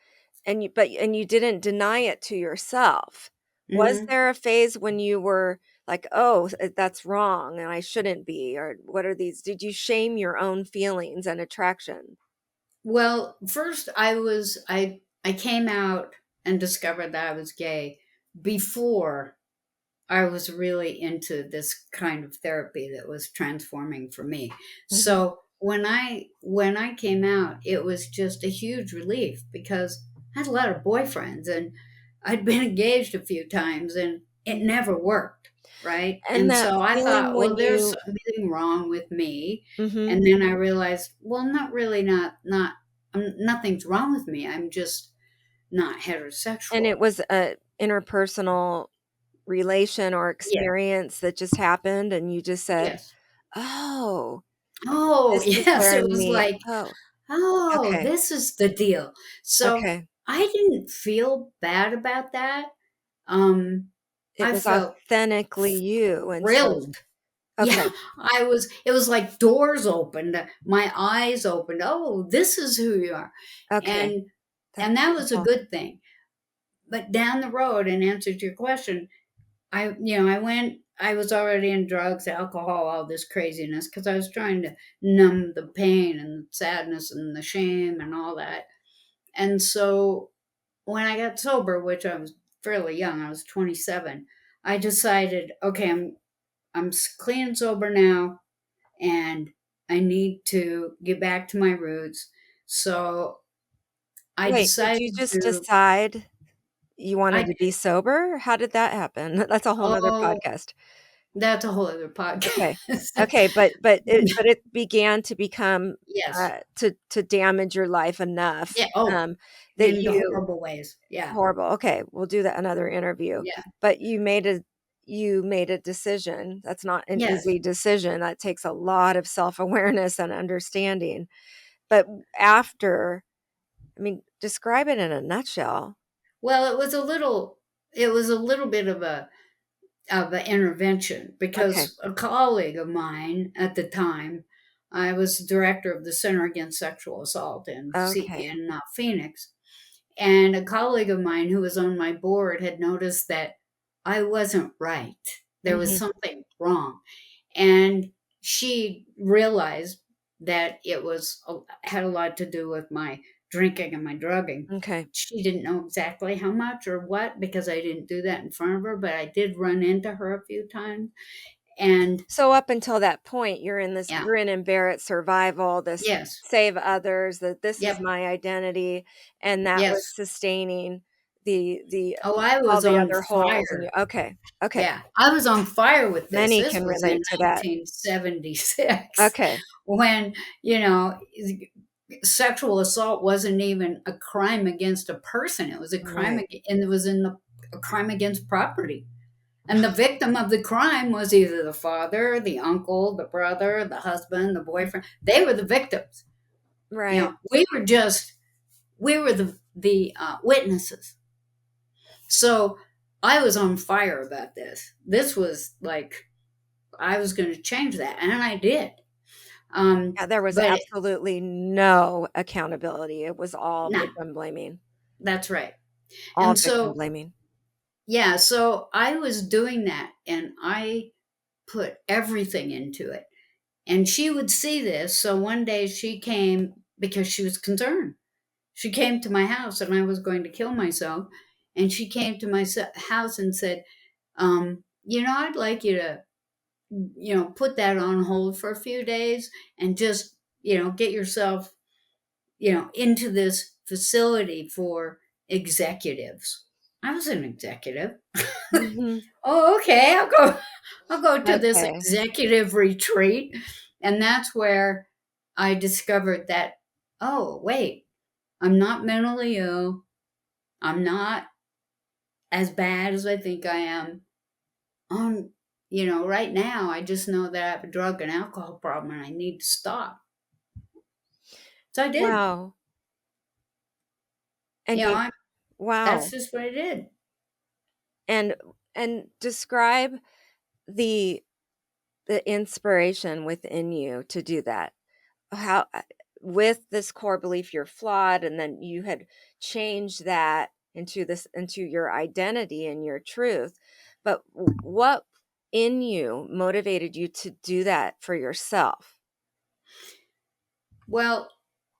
[SPEAKER 1] and you didn't deny it to yourself. Was
[SPEAKER 2] Hmm.
[SPEAKER 1] there a phase when you were like, "Oh, that's wrong and I shouldn't be," or what are these, did you shame your own feelings and attraction?
[SPEAKER 2] Well, first I came out and discovered that I was gay before I was really into this kind of therapy that was transforming for me.
[SPEAKER 1] Mhm.
[SPEAKER 2] So when I came out, it was just a huge relief because I had a lot of boyfriends and I'd been engaged a few times and it never worked, right?
[SPEAKER 1] And
[SPEAKER 2] And
[SPEAKER 1] that
[SPEAKER 2] so I
[SPEAKER 1] feeling
[SPEAKER 2] thought,
[SPEAKER 1] when
[SPEAKER 2] well, there's
[SPEAKER 1] you
[SPEAKER 2] something wrong with me.
[SPEAKER 1] Mhm.
[SPEAKER 2] And then I realized, well, not really, not nothing's wrong with me. I'm just not
[SPEAKER 1] And
[SPEAKER 2] heterosexual.
[SPEAKER 1] it was a interpersonal relation or
[SPEAKER 2] Yeah.
[SPEAKER 1] experience that just happened, and you just said,
[SPEAKER 2] Yes.
[SPEAKER 1] "Oh,
[SPEAKER 2] Oh,
[SPEAKER 1] this is
[SPEAKER 2] yes,
[SPEAKER 1] where
[SPEAKER 2] it
[SPEAKER 1] I
[SPEAKER 2] was
[SPEAKER 1] meet."
[SPEAKER 2] like,
[SPEAKER 1] Oh,
[SPEAKER 2] "Oh,
[SPEAKER 1] okay,
[SPEAKER 2] this is the deal." So,
[SPEAKER 1] okay.
[SPEAKER 2] I didn't feel bad about that. Um,
[SPEAKER 1] It
[SPEAKER 2] I
[SPEAKER 1] was
[SPEAKER 2] felt
[SPEAKER 1] authentically you, and so
[SPEAKER 2] thrilled. Yeah,
[SPEAKER 1] okay,
[SPEAKER 2] it was like doors opened, my eyes opened, "Oh, this is who you are."
[SPEAKER 1] okay.
[SPEAKER 2] And
[SPEAKER 1] That's
[SPEAKER 2] that was a
[SPEAKER 1] beautiful.
[SPEAKER 2] good thing. But down the road, in answer to your question, I was already in drugs, alcohol, all this craziness because I was trying to numb the pain and sadness and the shame and all that. And so when I got sober, which I was fairly young, I was 27, I decided, okay, I'm clean and sober now and I need to get back to my roots. So I
[SPEAKER 1] Wait, did
[SPEAKER 2] decided
[SPEAKER 1] you just
[SPEAKER 2] to
[SPEAKER 1] decide you wanted
[SPEAKER 2] I
[SPEAKER 1] to be sober? How did that happen? That's a whole whole 'nother
[SPEAKER 2] oh,
[SPEAKER 1] podcast.
[SPEAKER 2] that's a whole other
[SPEAKER 1] Okay.
[SPEAKER 2] podcast.
[SPEAKER 1] Okay, but it began to become,
[SPEAKER 2] Yes.
[SPEAKER 1] to damage your life enough,
[SPEAKER 2] Yeah, oh,
[SPEAKER 1] that
[SPEAKER 2] in the
[SPEAKER 1] you
[SPEAKER 2] horrible ways. Yeah,
[SPEAKER 1] horrible, okay, we'll do that another interview,
[SPEAKER 2] yeah,
[SPEAKER 1] but you made a decision, that's not an
[SPEAKER 2] yes.
[SPEAKER 1] easy decision, that takes a lot of self-awareness and understanding, but after I mean, describe it in a nutshell.
[SPEAKER 2] Well, it was a little bit of an intervention
[SPEAKER 1] Okay,
[SPEAKER 2] because a colleague of mine at the time, I was director of the Center Against Sexual Assault
[SPEAKER 1] okay,
[SPEAKER 2] in Phoenix, and a colleague of mine who was on my board had noticed that I wasn't right. There was
[SPEAKER 1] mhm,
[SPEAKER 2] something wrong. And she realized that had a lot to do with my drinking and my drugging.
[SPEAKER 1] okay.
[SPEAKER 2] She didn't know exactly how much or what because I didn't do that in front of her, but I did run into her a few times. And
[SPEAKER 1] So up until that point, you're in this
[SPEAKER 2] yeah,
[SPEAKER 1] grin and bear it survival, this
[SPEAKER 2] yes,
[SPEAKER 1] save others, that this is
[SPEAKER 2] yep,
[SPEAKER 1] my identity, and that was
[SPEAKER 2] yes.
[SPEAKER 1] sustaining the
[SPEAKER 2] Oh, I
[SPEAKER 1] all
[SPEAKER 2] was
[SPEAKER 1] the
[SPEAKER 2] on
[SPEAKER 1] other holes in you.
[SPEAKER 2] fire.
[SPEAKER 1] Okay, okay.
[SPEAKER 2] Yeah, I was on fire with this.
[SPEAKER 1] Many
[SPEAKER 2] This
[SPEAKER 1] can
[SPEAKER 2] was in
[SPEAKER 1] relate to that.
[SPEAKER 2] 1976
[SPEAKER 1] Okay.
[SPEAKER 2] when, you know, sexual assault wasn't even a crime against a person. It was a crime,
[SPEAKER 1] Right.
[SPEAKER 2] and it was a crime against property. And the victim of the crime was either the father, the uncle, the brother, the husband, the boyfriend. They were the victims. You
[SPEAKER 1] Right.
[SPEAKER 2] know, we were the witnesses. So I was on fire about this. This was like I was going to change that, and I did.
[SPEAKER 1] Yeah, there was
[SPEAKER 2] But
[SPEAKER 1] absolutely no accountability. It was all
[SPEAKER 2] nah,
[SPEAKER 1] victim blaming.
[SPEAKER 2] that's right.
[SPEAKER 1] All
[SPEAKER 2] And
[SPEAKER 1] victim
[SPEAKER 2] so
[SPEAKER 1] blaming.
[SPEAKER 2] yeah, so I was doing that, and I put everything into it. And she would see this. So one day she came because she was concerned. She came to my house, and I was going to kill myself. And she came to my house and said, I'd like you to, put that on hold for a few days and just, get yourself, into this facility for executives. I was an executive.
[SPEAKER 1] Mhm.
[SPEAKER 2] Oh, okay. I'll go to this
[SPEAKER 1] Okay.
[SPEAKER 2] executive retreat. And that's where I discovered that, oh, wait, I'm not mentally ill. I'm not as bad as I think I am. Um, right now I just know that I have a drug and alcohol problem and I need to stop. So I did.
[SPEAKER 1] Wow. And
[SPEAKER 2] You know,
[SPEAKER 1] you
[SPEAKER 2] I, that's
[SPEAKER 1] wow.
[SPEAKER 2] just what I did.
[SPEAKER 1] And describe the inspiration within you to do that. How with this core belief you're flawed, and then you had changed that into your identity and your truth. But what in you motivated you to do that for yourself?
[SPEAKER 2] Well,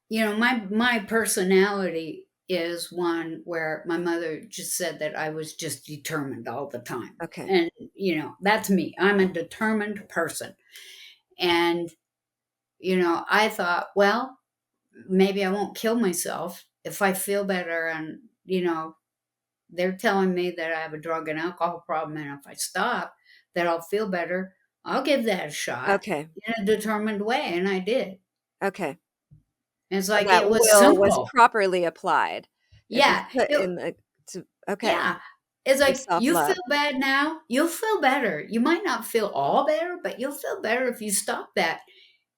[SPEAKER 2] my personality. is one where my mother just said that I was just determined all the time.
[SPEAKER 1] Okay.
[SPEAKER 2] And, that's me. I'm a determined person. And, I thought, well, maybe I won't kill myself if I feel better. And, they're telling me that I have a drug and alcohol problem. And if I stop, that I'll feel better. I'll give that a shot
[SPEAKER 1] Okay.
[SPEAKER 2] in a determined way. And I did.
[SPEAKER 1] Okay.
[SPEAKER 2] It's
[SPEAKER 1] So
[SPEAKER 2] like
[SPEAKER 1] that
[SPEAKER 2] it was
[SPEAKER 1] will was
[SPEAKER 2] simple.
[SPEAKER 1] properly applied. It was
[SPEAKER 2] Yeah.
[SPEAKER 1] put in the to okay,
[SPEAKER 2] Yeah. It's
[SPEAKER 1] for
[SPEAKER 2] like, you feel
[SPEAKER 1] self-love.
[SPEAKER 2] bad now, you'll feel better. You might not feel all better, but you'll feel better if you stop that.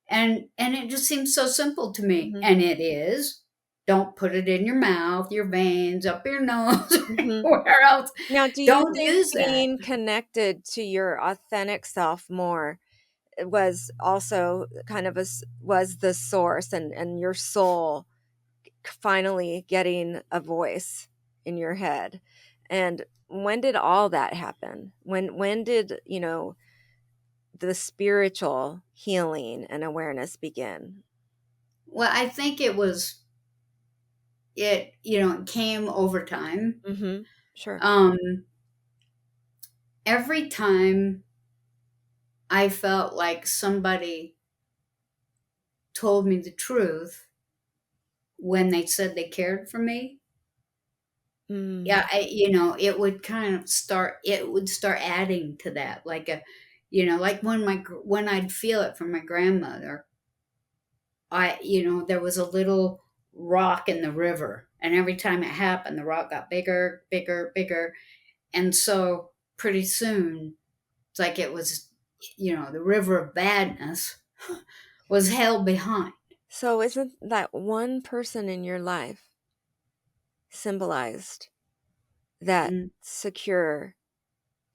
[SPEAKER 2] And it just seems so simple to me.
[SPEAKER 1] Mhm.
[SPEAKER 2] And it is. Don't put it in your mouth, your veins, up your nose,
[SPEAKER 1] Mhm.
[SPEAKER 2] or where else.
[SPEAKER 1] Now, do you
[SPEAKER 2] Don't
[SPEAKER 1] think
[SPEAKER 2] use that.
[SPEAKER 1] being connected to your authentic self more was also kind of was the source and your soul finally getting a voice in your head? And when did all that happen? When did, the spiritual healing and awareness begin?
[SPEAKER 2] Well, I think it came over time.
[SPEAKER 1] Mhm. Sure.
[SPEAKER 2] Um, every time I felt like somebody told me the truth when they said they cared for me,
[SPEAKER 1] Mm.
[SPEAKER 2] yeah, it would it would start adding to that, like like when I'd feel it from my grandmother. There was a little rock in the river, and every time it happened, the rock got bigger, bigger, bigger. And so pretty soon, it's like it was, the river of badness was held behind.
[SPEAKER 1] So isn't that one person in your life symbolized that
[SPEAKER 2] Mm,
[SPEAKER 1] secure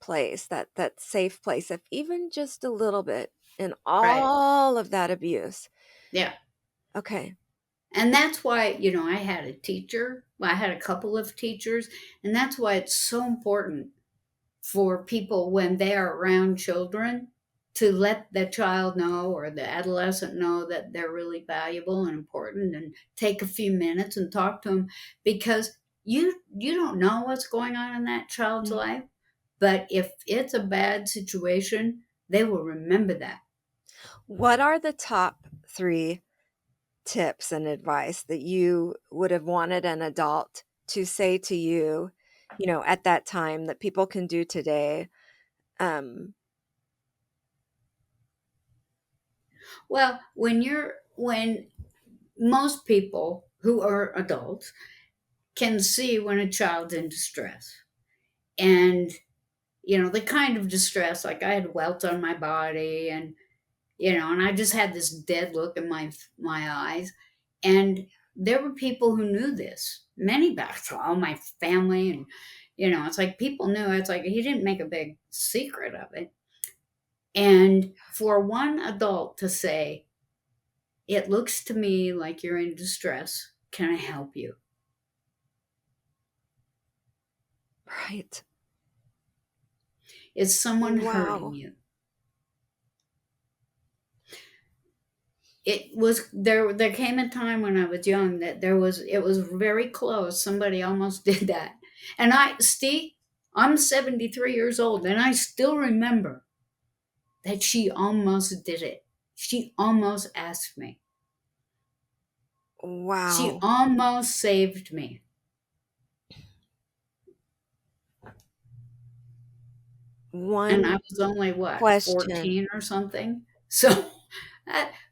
[SPEAKER 1] place, that safe place, if even just a little bit in
[SPEAKER 2] right.
[SPEAKER 1] all of that abuse?
[SPEAKER 2] Yeah.
[SPEAKER 1] Okay.
[SPEAKER 2] And that's why, I had a teacher. Well, I had a couple of teachers. And that's why it's so important for people when they are around children to let the child know or the adolescent know that they're really valuable and important, and take a few minutes and talk to them, because you don't know what's going on in that child's
[SPEAKER 1] Mm.
[SPEAKER 2] life, but if it's a bad situation, they will remember that.
[SPEAKER 1] What are the top 3 tips and advice that you would have wanted an adult to say to you, at that time that people can do today? Um,
[SPEAKER 2] Well, when most people who are adults can see when a child's in distress, and the kind of distress, like I had welts on my body, and and I just had this dead look in my eyes. And there were people who knew this, many back to all my family, and it's like people knew. It's like he didn't make a big secret of it. And for one adult to say, "It looks to me like you're in distress. Can I help you?"
[SPEAKER 1] right.
[SPEAKER 2] Is someone hurting
[SPEAKER 1] Wow.
[SPEAKER 2] you? There came a time when I was young that it was very close. Somebody almost did that. And I'm 73 years old, and I still remember that she almost did it. She almost asked me. She
[SPEAKER 1] Wow.
[SPEAKER 2] almost saved me. And I
[SPEAKER 1] One
[SPEAKER 2] was only what,
[SPEAKER 1] question
[SPEAKER 2] 14 or something? So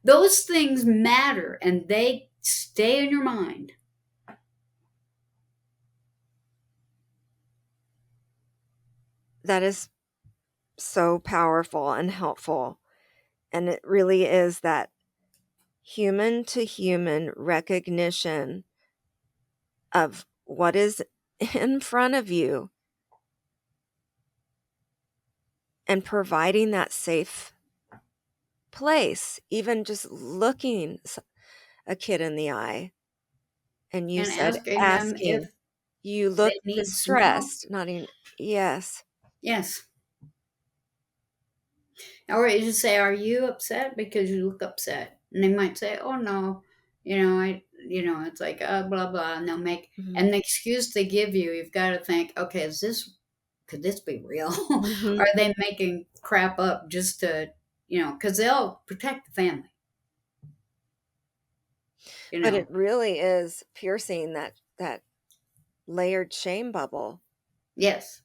[SPEAKER 2] those things matter, and they stay in your mind.
[SPEAKER 1] that is so powerful and helpful, and it really is that human to human recognition of what is in front of you and providing that safe place, even just looking a kid in the eye. And you
[SPEAKER 2] And
[SPEAKER 1] said
[SPEAKER 2] asking them
[SPEAKER 1] asking,
[SPEAKER 2] if
[SPEAKER 1] "You look
[SPEAKER 2] they need some help.
[SPEAKER 1] distressed," not even yes.
[SPEAKER 2] Yes. Or you just say, "Are you upset? Because you look upset." And they might say, "Oh no, I." it's like, blah, blah, and they'll make,
[SPEAKER 1] Mhm.
[SPEAKER 2] and the excuse they give you, you've got to think, okay, could this be real?
[SPEAKER 1] Mhm.
[SPEAKER 2] Are they making crap up just to, because they'll protect the family, you
[SPEAKER 1] But it
[SPEAKER 2] know?
[SPEAKER 1] really is piercing that layered shame bubble.
[SPEAKER 2] Yes.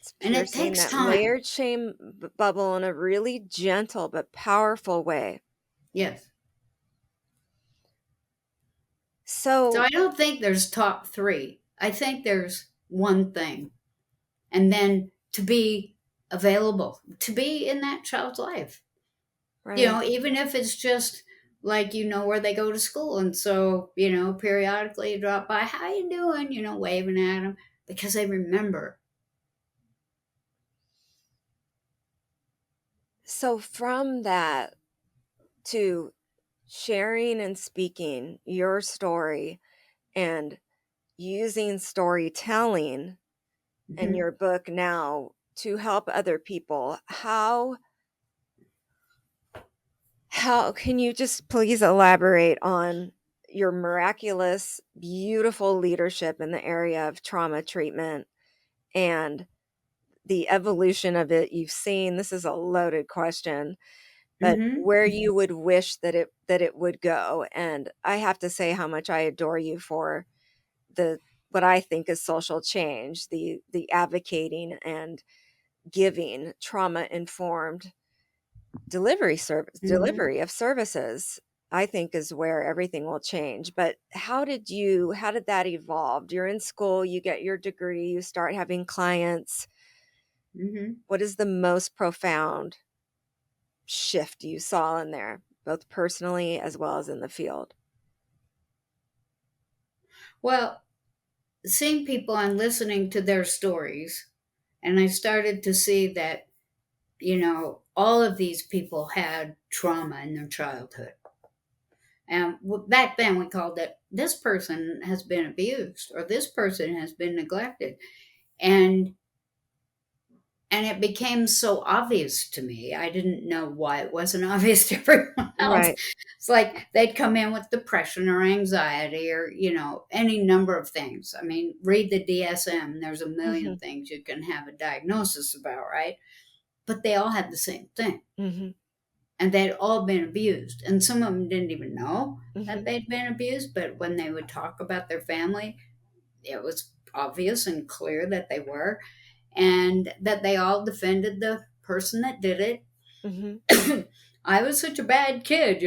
[SPEAKER 1] It's
[SPEAKER 2] And it
[SPEAKER 1] piercing
[SPEAKER 2] takes
[SPEAKER 1] that
[SPEAKER 2] time.
[SPEAKER 1] layered shame bubble in a really gentle but powerful way.
[SPEAKER 2] Yes. So
[SPEAKER 1] So
[SPEAKER 2] I don't think there's top three. I think there's one thing. And then to be available, to be in that child's life.
[SPEAKER 1] right.
[SPEAKER 2] Even if it's just like where they go to school, and so periodically you drop by, how you doing? Waving at them because they remember.
[SPEAKER 1] So from that to sharing and speaking your story and using storytelling in
[SPEAKER 2] Hmm.
[SPEAKER 1] your book now to help other people, how can you just please elaborate on your miraculous, beautiful leadership in the area of trauma treatment and the evolution of it you've seen? This is a loaded question, but where
[SPEAKER 2] Hmm.
[SPEAKER 1] you would wish that it would go. And I have to say how much I adore you for the what I think is social change, the advocating and giving trauma informed
[SPEAKER 2] Hmm.
[SPEAKER 1] delivery of services. I think is where everything will change. But how did that evolve? You're in school, you get your degree, you start having clients.
[SPEAKER 2] Hmm.
[SPEAKER 1] What is the most profound shift you saw in there, both personally as well as in the field?
[SPEAKER 2] Well, seeing people and listening to their stories, and I started to see that all of these people had trauma in their childhood. And back then we called it, this person has been abused or this person has been neglected. And and it became so obvious to me. I didn't know why it wasn't obvious to everyone else.
[SPEAKER 1] Right.
[SPEAKER 2] It's like they'd come in with depression or anxiety or, any number of things. I mean, read the DSM, there's a million
[SPEAKER 1] Mhm.
[SPEAKER 2] things you can have a diagnosis about, right? But they all had the same thing.
[SPEAKER 1] Mhm.
[SPEAKER 2] And they'd all been abused. And some of them didn't even know that
[SPEAKER 1] Mhm.
[SPEAKER 2] they'd been abused, but when they would talk about their family, it was obvious and clear that they were, and that they all defended the person that did
[SPEAKER 1] Mhm.
[SPEAKER 2] it. I was such a bad kid,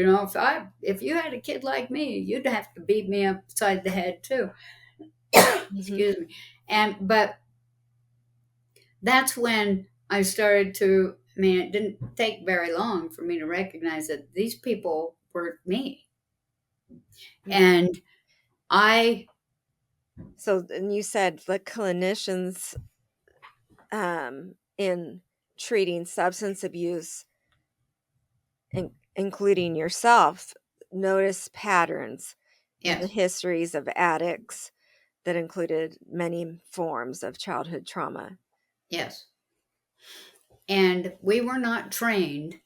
[SPEAKER 2] if you had a kid like me, you'd have to beat me upside the head too.
[SPEAKER 1] Mhm.
[SPEAKER 2] Excuse me. But that's when I started to, I mean, it didn't take very long for me to recognize that these people were me.
[SPEAKER 1] Mhm.
[SPEAKER 2] And I,
[SPEAKER 1] So, and you said the clinicians in treating substance abuse, including yourself, notice patterns in the
[SPEAKER 2] yes,
[SPEAKER 1] histories of addicts that included many forms of childhood trauma.
[SPEAKER 2] yes. And we were not trained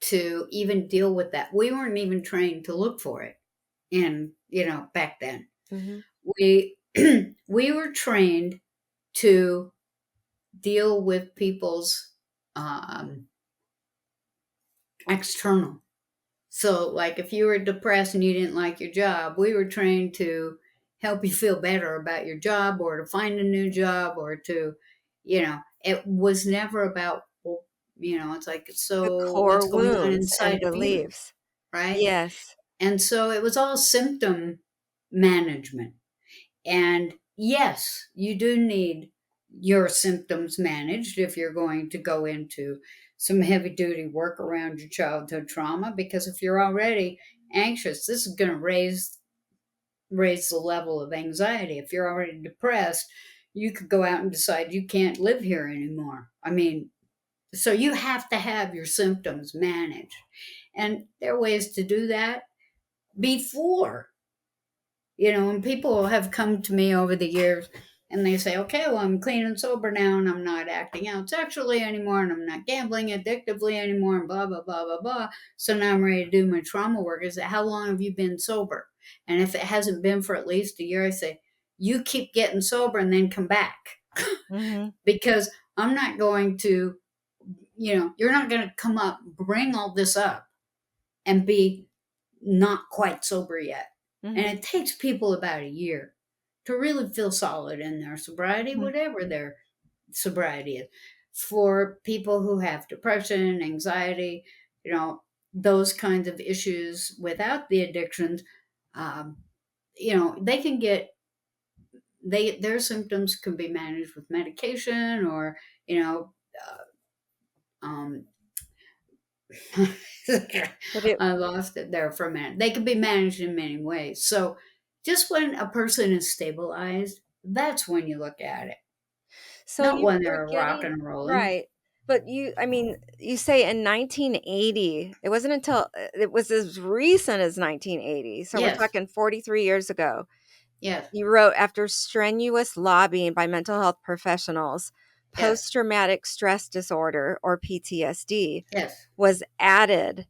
[SPEAKER 2] to even deal with that. We weren't even trained to look for it back then.
[SPEAKER 1] Mhm.
[SPEAKER 2] We, we were trained to deal with people's um, external. So, like if you were depressed and you didn't like your job, we were trained to help you feel better about your job or to find a new job or to, it was never about, well, it's like,
[SPEAKER 1] The
[SPEAKER 2] so
[SPEAKER 1] core
[SPEAKER 2] what's going on
[SPEAKER 1] wounds and
[SPEAKER 2] inside of you,
[SPEAKER 1] beliefs.
[SPEAKER 2] right?
[SPEAKER 1] Yes.
[SPEAKER 2] And so it was all symptom management. And yes, you do need your symptoms managed if you're going to go into some heavy duty work around your childhood trauma, because if you're already anxious, this is going to raise the level of anxiety. If you're already depressed, you could go out and decide you can't live here anymore. I mean, so you have to have your symptoms managed. And there are ways to do that before. And people have come to me over the years and they say, okay, well, I'm clean and sober now and I'm not acting out sexually anymore and I'm not gambling addictively anymore and blah, blah, blah, blah, blah. So now I'm ready to do my trauma work. I say, how long have you been sober? And if it hasn't been for at least a year, I say, you keep getting sober and then come back.
[SPEAKER 1] Mhm.
[SPEAKER 2] Because I'm not going to, you're not going to come up, bring all this up and be not quite sober yet. And
[SPEAKER 1] Mhm.
[SPEAKER 2] it takes people about a year to really feel solid in their sobriety,
[SPEAKER 1] Mhm.
[SPEAKER 2] whatever their sobriety is. For people who have depression, anxiety, those kinds of issues without the addictions, um, they can get their symptoms can be managed with medication or you know um,
[SPEAKER 1] But it
[SPEAKER 2] I lost it there for a minute. They can be managed in many ways. So just when a person is stabilized, that's when you look at it,
[SPEAKER 1] so
[SPEAKER 2] not
[SPEAKER 1] you
[SPEAKER 2] when
[SPEAKER 1] were
[SPEAKER 2] they're rock
[SPEAKER 1] getting
[SPEAKER 2] and rolling.
[SPEAKER 1] right. But I mean, you say in 1980, it wasn't until it was as recent as 1980. So we're
[SPEAKER 2] Yes,
[SPEAKER 1] talking 43 years ago.
[SPEAKER 2] yes,
[SPEAKER 1] You wrote, after strenuous lobbying by mental health professionals,
[SPEAKER 2] yes,
[SPEAKER 1] post traumatic stress disorder, or PTSD,
[SPEAKER 2] yes,
[SPEAKER 1] was added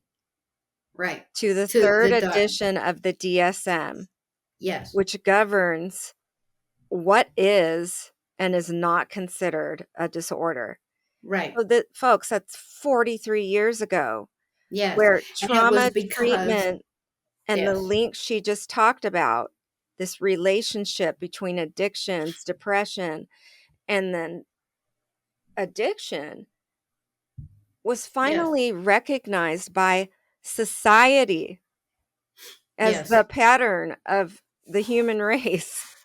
[SPEAKER 2] right.
[SPEAKER 1] to the
[SPEAKER 2] To
[SPEAKER 1] third
[SPEAKER 2] the
[SPEAKER 1] edition of the DSM,
[SPEAKER 2] yes,
[SPEAKER 1] which governs what is and is not considered a disorder.
[SPEAKER 2] right,
[SPEAKER 1] So that, folks, that's 43 years ago,
[SPEAKER 2] yes.
[SPEAKER 1] where
[SPEAKER 2] And it was
[SPEAKER 1] trauma
[SPEAKER 2] because,
[SPEAKER 1] treatment and the
[SPEAKER 2] yes,
[SPEAKER 1] link she just talked about, this relationship between addictions, depression, and then addiction, was
[SPEAKER 2] yes,
[SPEAKER 1] finally recognized by society as the
[SPEAKER 2] yes,
[SPEAKER 1] pattern of the human race.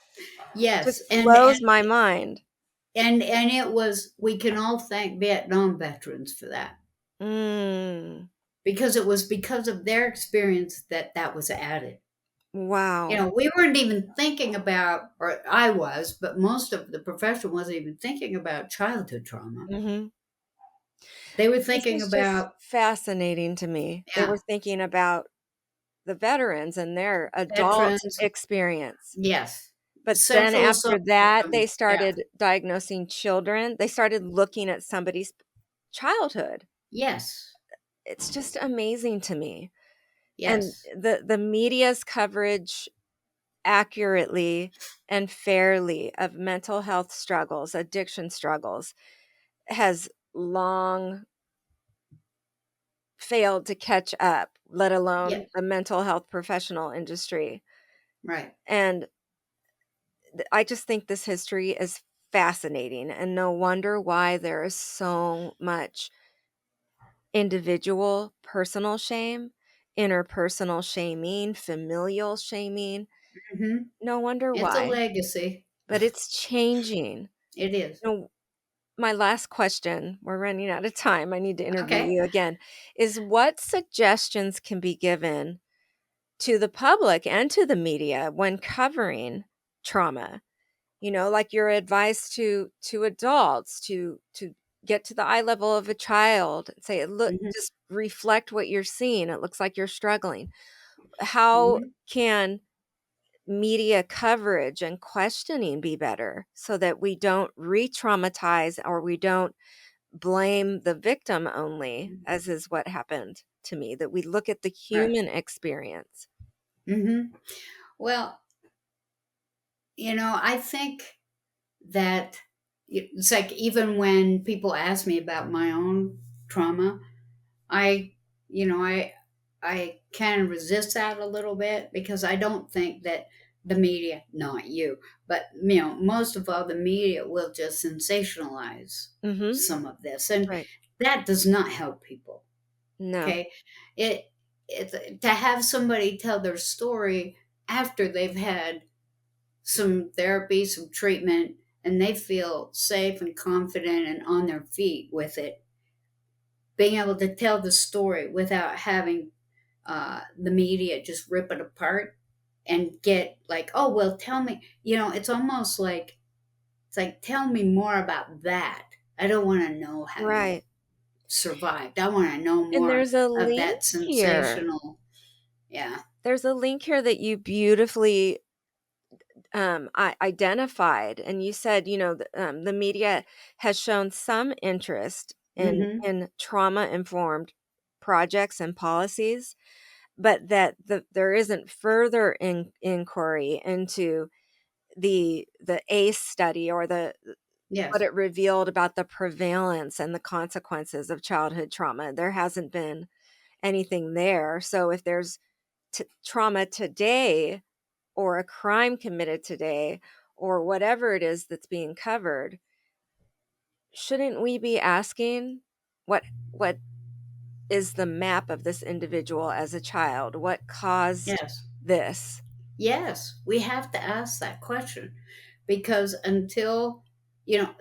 [SPEAKER 2] yes.
[SPEAKER 1] Just blows my mind.
[SPEAKER 2] And it was, we can all thank Vietnam veterans for that,
[SPEAKER 1] Mm,
[SPEAKER 2] because it was because of their experience that that was added.
[SPEAKER 1] wow.
[SPEAKER 2] We weren't even thinking about, or I was, but most of the profession wasn't even thinking about childhood trauma.
[SPEAKER 1] Mhm.
[SPEAKER 2] They were
[SPEAKER 1] This
[SPEAKER 2] thinking
[SPEAKER 1] is just
[SPEAKER 2] about,
[SPEAKER 1] fascinating to me. They
[SPEAKER 2] yeah,
[SPEAKER 1] were thinking about the veterans and their adult
[SPEAKER 2] veterans,
[SPEAKER 1] experience.
[SPEAKER 2] yes,
[SPEAKER 1] But then
[SPEAKER 2] sexual
[SPEAKER 1] after
[SPEAKER 2] assault
[SPEAKER 1] that, they
[SPEAKER 2] victims, yeah,
[SPEAKER 1] started diagnosing children. They started looking at somebody's childhood.
[SPEAKER 2] yes,
[SPEAKER 1] It's just amazing to me. And
[SPEAKER 2] yes,
[SPEAKER 1] the media's coverage accurately and fairly of mental health struggles, addiction struggles, has long failed to catch up, let alone
[SPEAKER 2] yes,
[SPEAKER 1] the mental health professional industry.
[SPEAKER 2] right,
[SPEAKER 1] And I just think this history is fascinating, and no wonder why there is so much individual personal shame, interpersonal shaming, familial shaming.
[SPEAKER 2] hmm,
[SPEAKER 1] No wonder
[SPEAKER 2] it's a
[SPEAKER 1] why,
[SPEAKER 2] legacy.
[SPEAKER 1] but it's changing.
[SPEAKER 2] It is.
[SPEAKER 1] No, my last question, we're running out of time. I need to interview
[SPEAKER 2] Okay.
[SPEAKER 1] you again, is what suggestions can be given to the public and to the media when covering trauma? Like your advice to adults to get to the eye level of a child and say, look,
[SPEAKER 2] Hmm,
[SPEAKER 1] just reflect what you're seeing. It looks like you're struggling. How
[SPEAKER 2] hmm,
[SPEAKER 1] can media coverage and questioning be better so that we don't re-traumatize, or we don't blame the victim only, as is what happened to me, that we look at the
[SPEAKER 2] right.
[SPEAKER 1] human experience?
[SPEAKER 2] Hmm. Well, I think that it's like, even when people ask me about my own trauma, I, I kind of resist that a little bit, because I don't think that the media, not you, but most of all, the media will just sensationalize
[SPEAKER 1] Mhm.
[SPEAKER 2] some of this, and
[SPEAKER 1] Right.
[SPEAKER 2] that does not help people.
[SPEAKER 1] No.
[SPEAKER 2] Okay, it to have somebody tell their story after they've had some therapy, some treatment, and they feel safe and confident and on their feet with it, being able to tell the story without having the media just rip it apart and get like, oh, well, tell me, it's almost like, it's like, tell me more about that. I don't want to know how you
[SPEAKER 1] Right.
[SPEAKER 2] survived. I want to know
[SPEAKER 1] And
[SPEAKER 2] more
[SPEAKER 1] there's a
[SPEAKER 2] of
[SPEAKER 1] link
[SPEAKER 2] that
[SPEAKER 1] here.
[SPEAKER 2] sensational. Yeah.
[SPEAKER 1] There's a link here that you beautifully identified, and you said, the media has shown some interest in
[SPEAKER 2] Mm-hmm.
[SPEAKER 1] trauma informed projects and policies, but that there isn't further inquiry into the ACE study, or the what
[SPEAKER 2] Yes.
[SPEAKER 1] it revealed about the prevalence and the consequences of childhood trauma. There hasn't been anything there. So if there's trauma today, or a crime committed today, or whatever it is that's being covered, shouldn't we be asking what is the map of this individual as a child? What caused
[SPEAKER 2] Yes.
[SPEAKER 1] this?
[SPEAKER 2] Yes. We have to ask that question because until,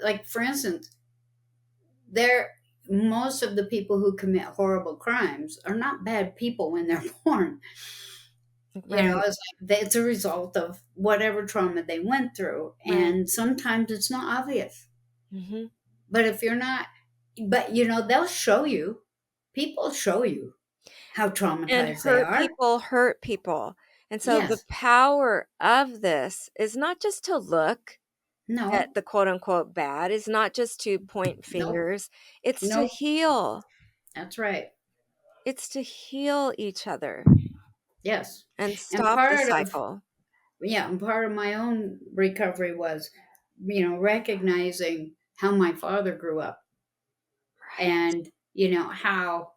[SPEAKER 2] like for instance, there most of the people who commit horrible crimes are not bad people when they're born.
[SPEAKER 1] Right.
[SPEAKER 2] It's like it's a result of whatever trauma they went through,
[SPEAKER 1] Right.
[SPEAKER 2] and sometimes it's not obvious.
[SPEAKER 1] Hmm.
[SPEAKER 2] But if you're not, but they'll show you. People show you how
[SPEAKER 1] And
[SPEAKER 2] traumatized they
[SPEAKER 1] hurt
[SPEAKER 2] are.
[SPEAKER 1] people hurt people. And so the
[SPEAKER 2] Yes.
[SPEAKER 1] power of this is not just to look at
[SPEAKER 2] No.
[SPEAKER 1] the quote unquote bad, is not just to point
[SPEAKER 2] Nope.
[SPEAKER 1] fingers, it's to
[SPEAKER 2] Nope.
[SPEAKER 1] heal.
[SPEAKER 2] That's right.
[SPEAKER 1] It's to heal each other
[SPEAKER 2] Yes.
[SPEAKER 1] and
[SPEAKER 2] And
[SPEAKER 1] stop the
[SPEAKER 2] part of
[SPEAKER 1] cycle.
[SPEAKER 2] yeah, and part of my own recovery was, recognizing how my father grew up
[SPEAKER 1] Right.
[SPEAKER 2] and, how,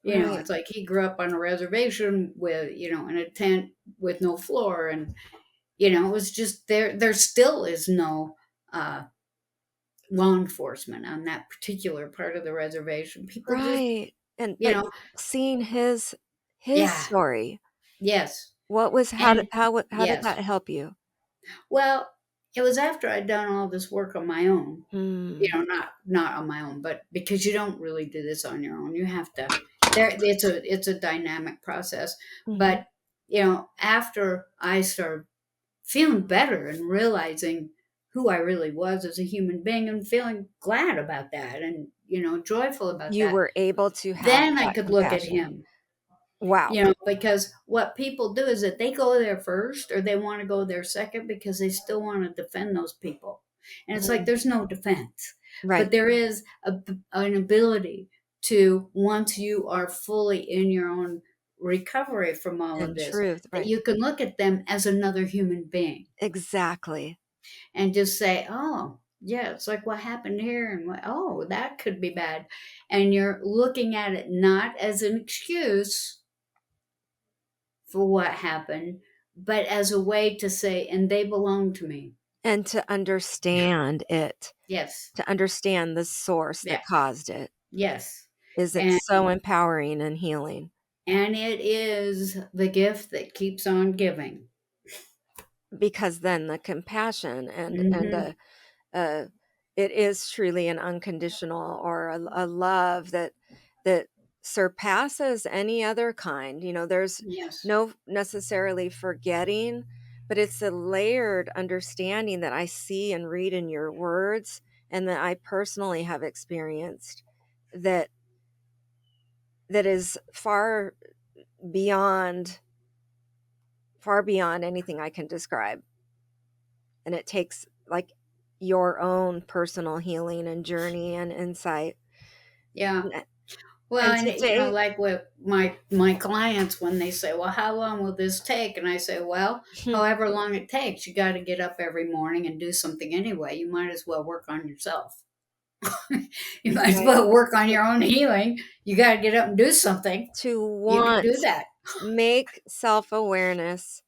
[SPEAKER 1] Right.
[SPEAKER 2] it's like he grew up on a reservation with, in a tent with no floor. And, it was just there still is no uh, law enforcement on that particular part of the reservation. People just,
[SPEAKER 1] Right. And
[SPEAKER 2] you
[SPEAKER 1] but
[SPEAKER 2] know,
[SPEAKER 1] seeing his
[SPEAKER 2] yeah,
[SPEAKER 1] story,
[SPEAKER 2] yes.
[SPEAKER 1] what was
[SPEAKER 2] And
[SPEAKER 1] how did
[SPEAKER 2] yes.
[SPEAKER 1] that help you?
[SPEAKER 2] Well, it was after I'd done all this work on my own.
[SPEAKER 1] Mm.
[SPEAKER 2] Not on my own, but because you don't really do this on your own. You have to it's a dynamic process.
[SPEAKER 1] Mhm.
[SPEAKER 2] But, after I started feeling better and realizing who I really was as a human being and feeling glad about that and, joyful about
[SPEAKER 1] You
[SPEAKER 2] that,
[SPEAKER 1] were able to have
[SPEAKER 2] then I
[SPEAKER 1] that
[SPEAKER 2] could look at
[SPEAKER 1] compassion.
[SPEAKER 2] him.
[SPEAKER 1] Wow.
[SPEAKER 2] Because what people do is that they go there first or they want to go there second because they still want to defend those people. And it's like
[SPEAKER 1] Mm.
[SPEAKER 2] there's no defense, but
[SPEAKER 1] Right.
[SPEAKER 2] there is an ability to, once you are fully in your own recovery from all of
[SPEAKER 1] And
[SPEAKER 2] this,
[SPEAKER 1] truth,
[SPEAKER 2] that
[SPEAKER 1] right.
[SPEAKER 2] you can look at them as another human being
[SPEAKER 1] Exactly.
[SPEAKER 2] and just say, oh, yeah, it's like what happened here and oh, that could be bad. And you're looking at it not as an excuse for what happened, but as a way to say, and they belong to me.
[SPEAKER 1] And to understand it,
[SPEAKER 2] Yes.
[SPEAKER 1] to understand the source
[SPEAKER 2] Yeah.
[SPEAKER 1] that caused it,
[SPEAKER 2] Yes.
[SPEAKER 1] is it
[SPEAKER 2] And
[SPEAKER 1] so empowering and healing,
[SPEAKER 2] it is the gift that keeps on giving.
[SPEAKER 1] because then the compassion and
[SPEAKER 2] Hmm.
[SPEAKER 1] uh, it is truly an unconditional, or a love that surpasses any other kind. There's
[SPEAKER 2] Yes.
[SPEAKER 1] no necessarily forgetting, but it's a layered understanding that I see and read in your words, and that I personally have experienced, that is beyond far beyond anything I can describe. And it takes, like, your own personal healing and journey and insight.
[SPEAKER 2] Yeah.
[SPEAKER 1] And
[SPEAKER 2] Well,
[SPEAKER 1] and
[SPEAKER 2] and
[SPEAKER 1] today
[SPEAKER 2] like with my clients, when they say, "Well, how long will this take?" and I say, "Well, however long it takes, you got to get up every morning and do something anyway. You might as well work on yourself. You might as
[SPEAKER 1] right,
[SPEAKER 2] well work on your own healing. You got to get up and do something.
[SPEAKER 1] to
[SPEAKER 2] You can do
[SPEAKER 1] once
[SPEAKER 2] that."
[SPEAKER 1] make self-awareness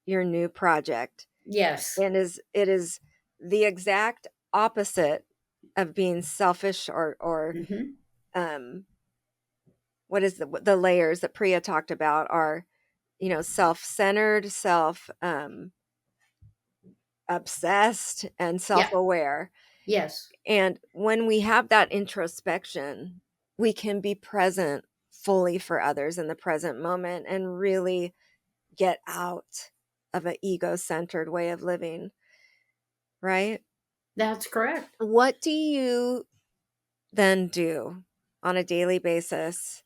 [SPEAKER 1] your new project,
[SPEAKER 2] Yes.
[SPEAKER 1] and it is the exact opposite of being selfish, or
[SPEAKER 2] Hmm.
[SPEAKER 1] um what is the layers that Priya talked about are, self-centered, self obsessed, and
[SPEAKER 2] Yeah.
[SPEAKER 1] self-aware.
[SPEAKER 2] Yes.
[SPEAKER 1] And when we have that introspection, we can be present fully for others in the present moment, and really get out of an ego-centered way of living, right?
[SPEAKER 2] That's correct.
[SPEAKER 1] What do you then do on a daily basis?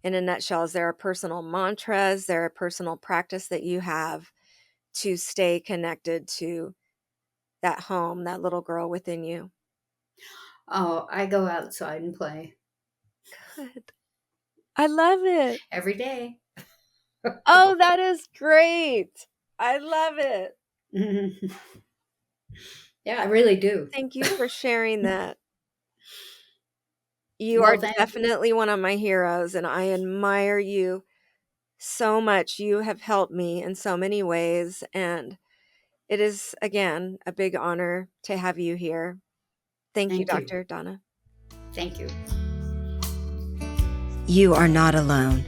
[SPEAKER 1] In a nutshell, is there a personal mantra? Is there a personal practice that you have to stay connected to that home, that little girl within you?
[SPEAKER 2] Oh, I go outside and play
[SPEAKER 1] Good. I love it.
[SPEAKER 2] every day.
[SPEAKER 1] Oh, that is great. I love it.
[SPEAKER 2] Yeah, I really do.
[SPEAKER 1] Thank you for sharing that. You are
[SPEAKER 2] Well, thank you.
[SPEAKER 1] definitely one of my heroes, and I admire you so much. You have helped me in so many ways, and it is, again, a big honor to have you here. Thank you,
[SPEAKER 2] Thank you.
[SPEAKER 1] Dr. Donna.
[SPEAKER 2] Thank you.
[SPEAKER 1] You are not alone.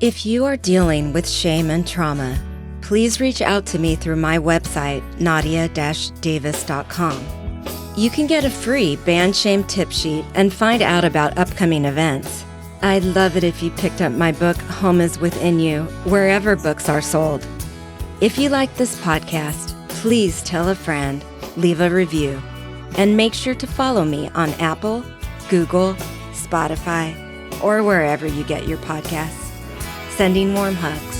[SPEAKER 1] If you are dealing with shame and trauma, please reach out to me through my website, nadia-davis.com. You can get a free Ban Shame tip sheet and find out about upcoming events. I'd love it if you picked up my book, Home is Within You, wherever books are sold. If you like this podcast, please tell a friend, leave a review, and make sure to follow me on Apple, Google, Spotify, or wherever you get your podcasts. Sending warm hugs.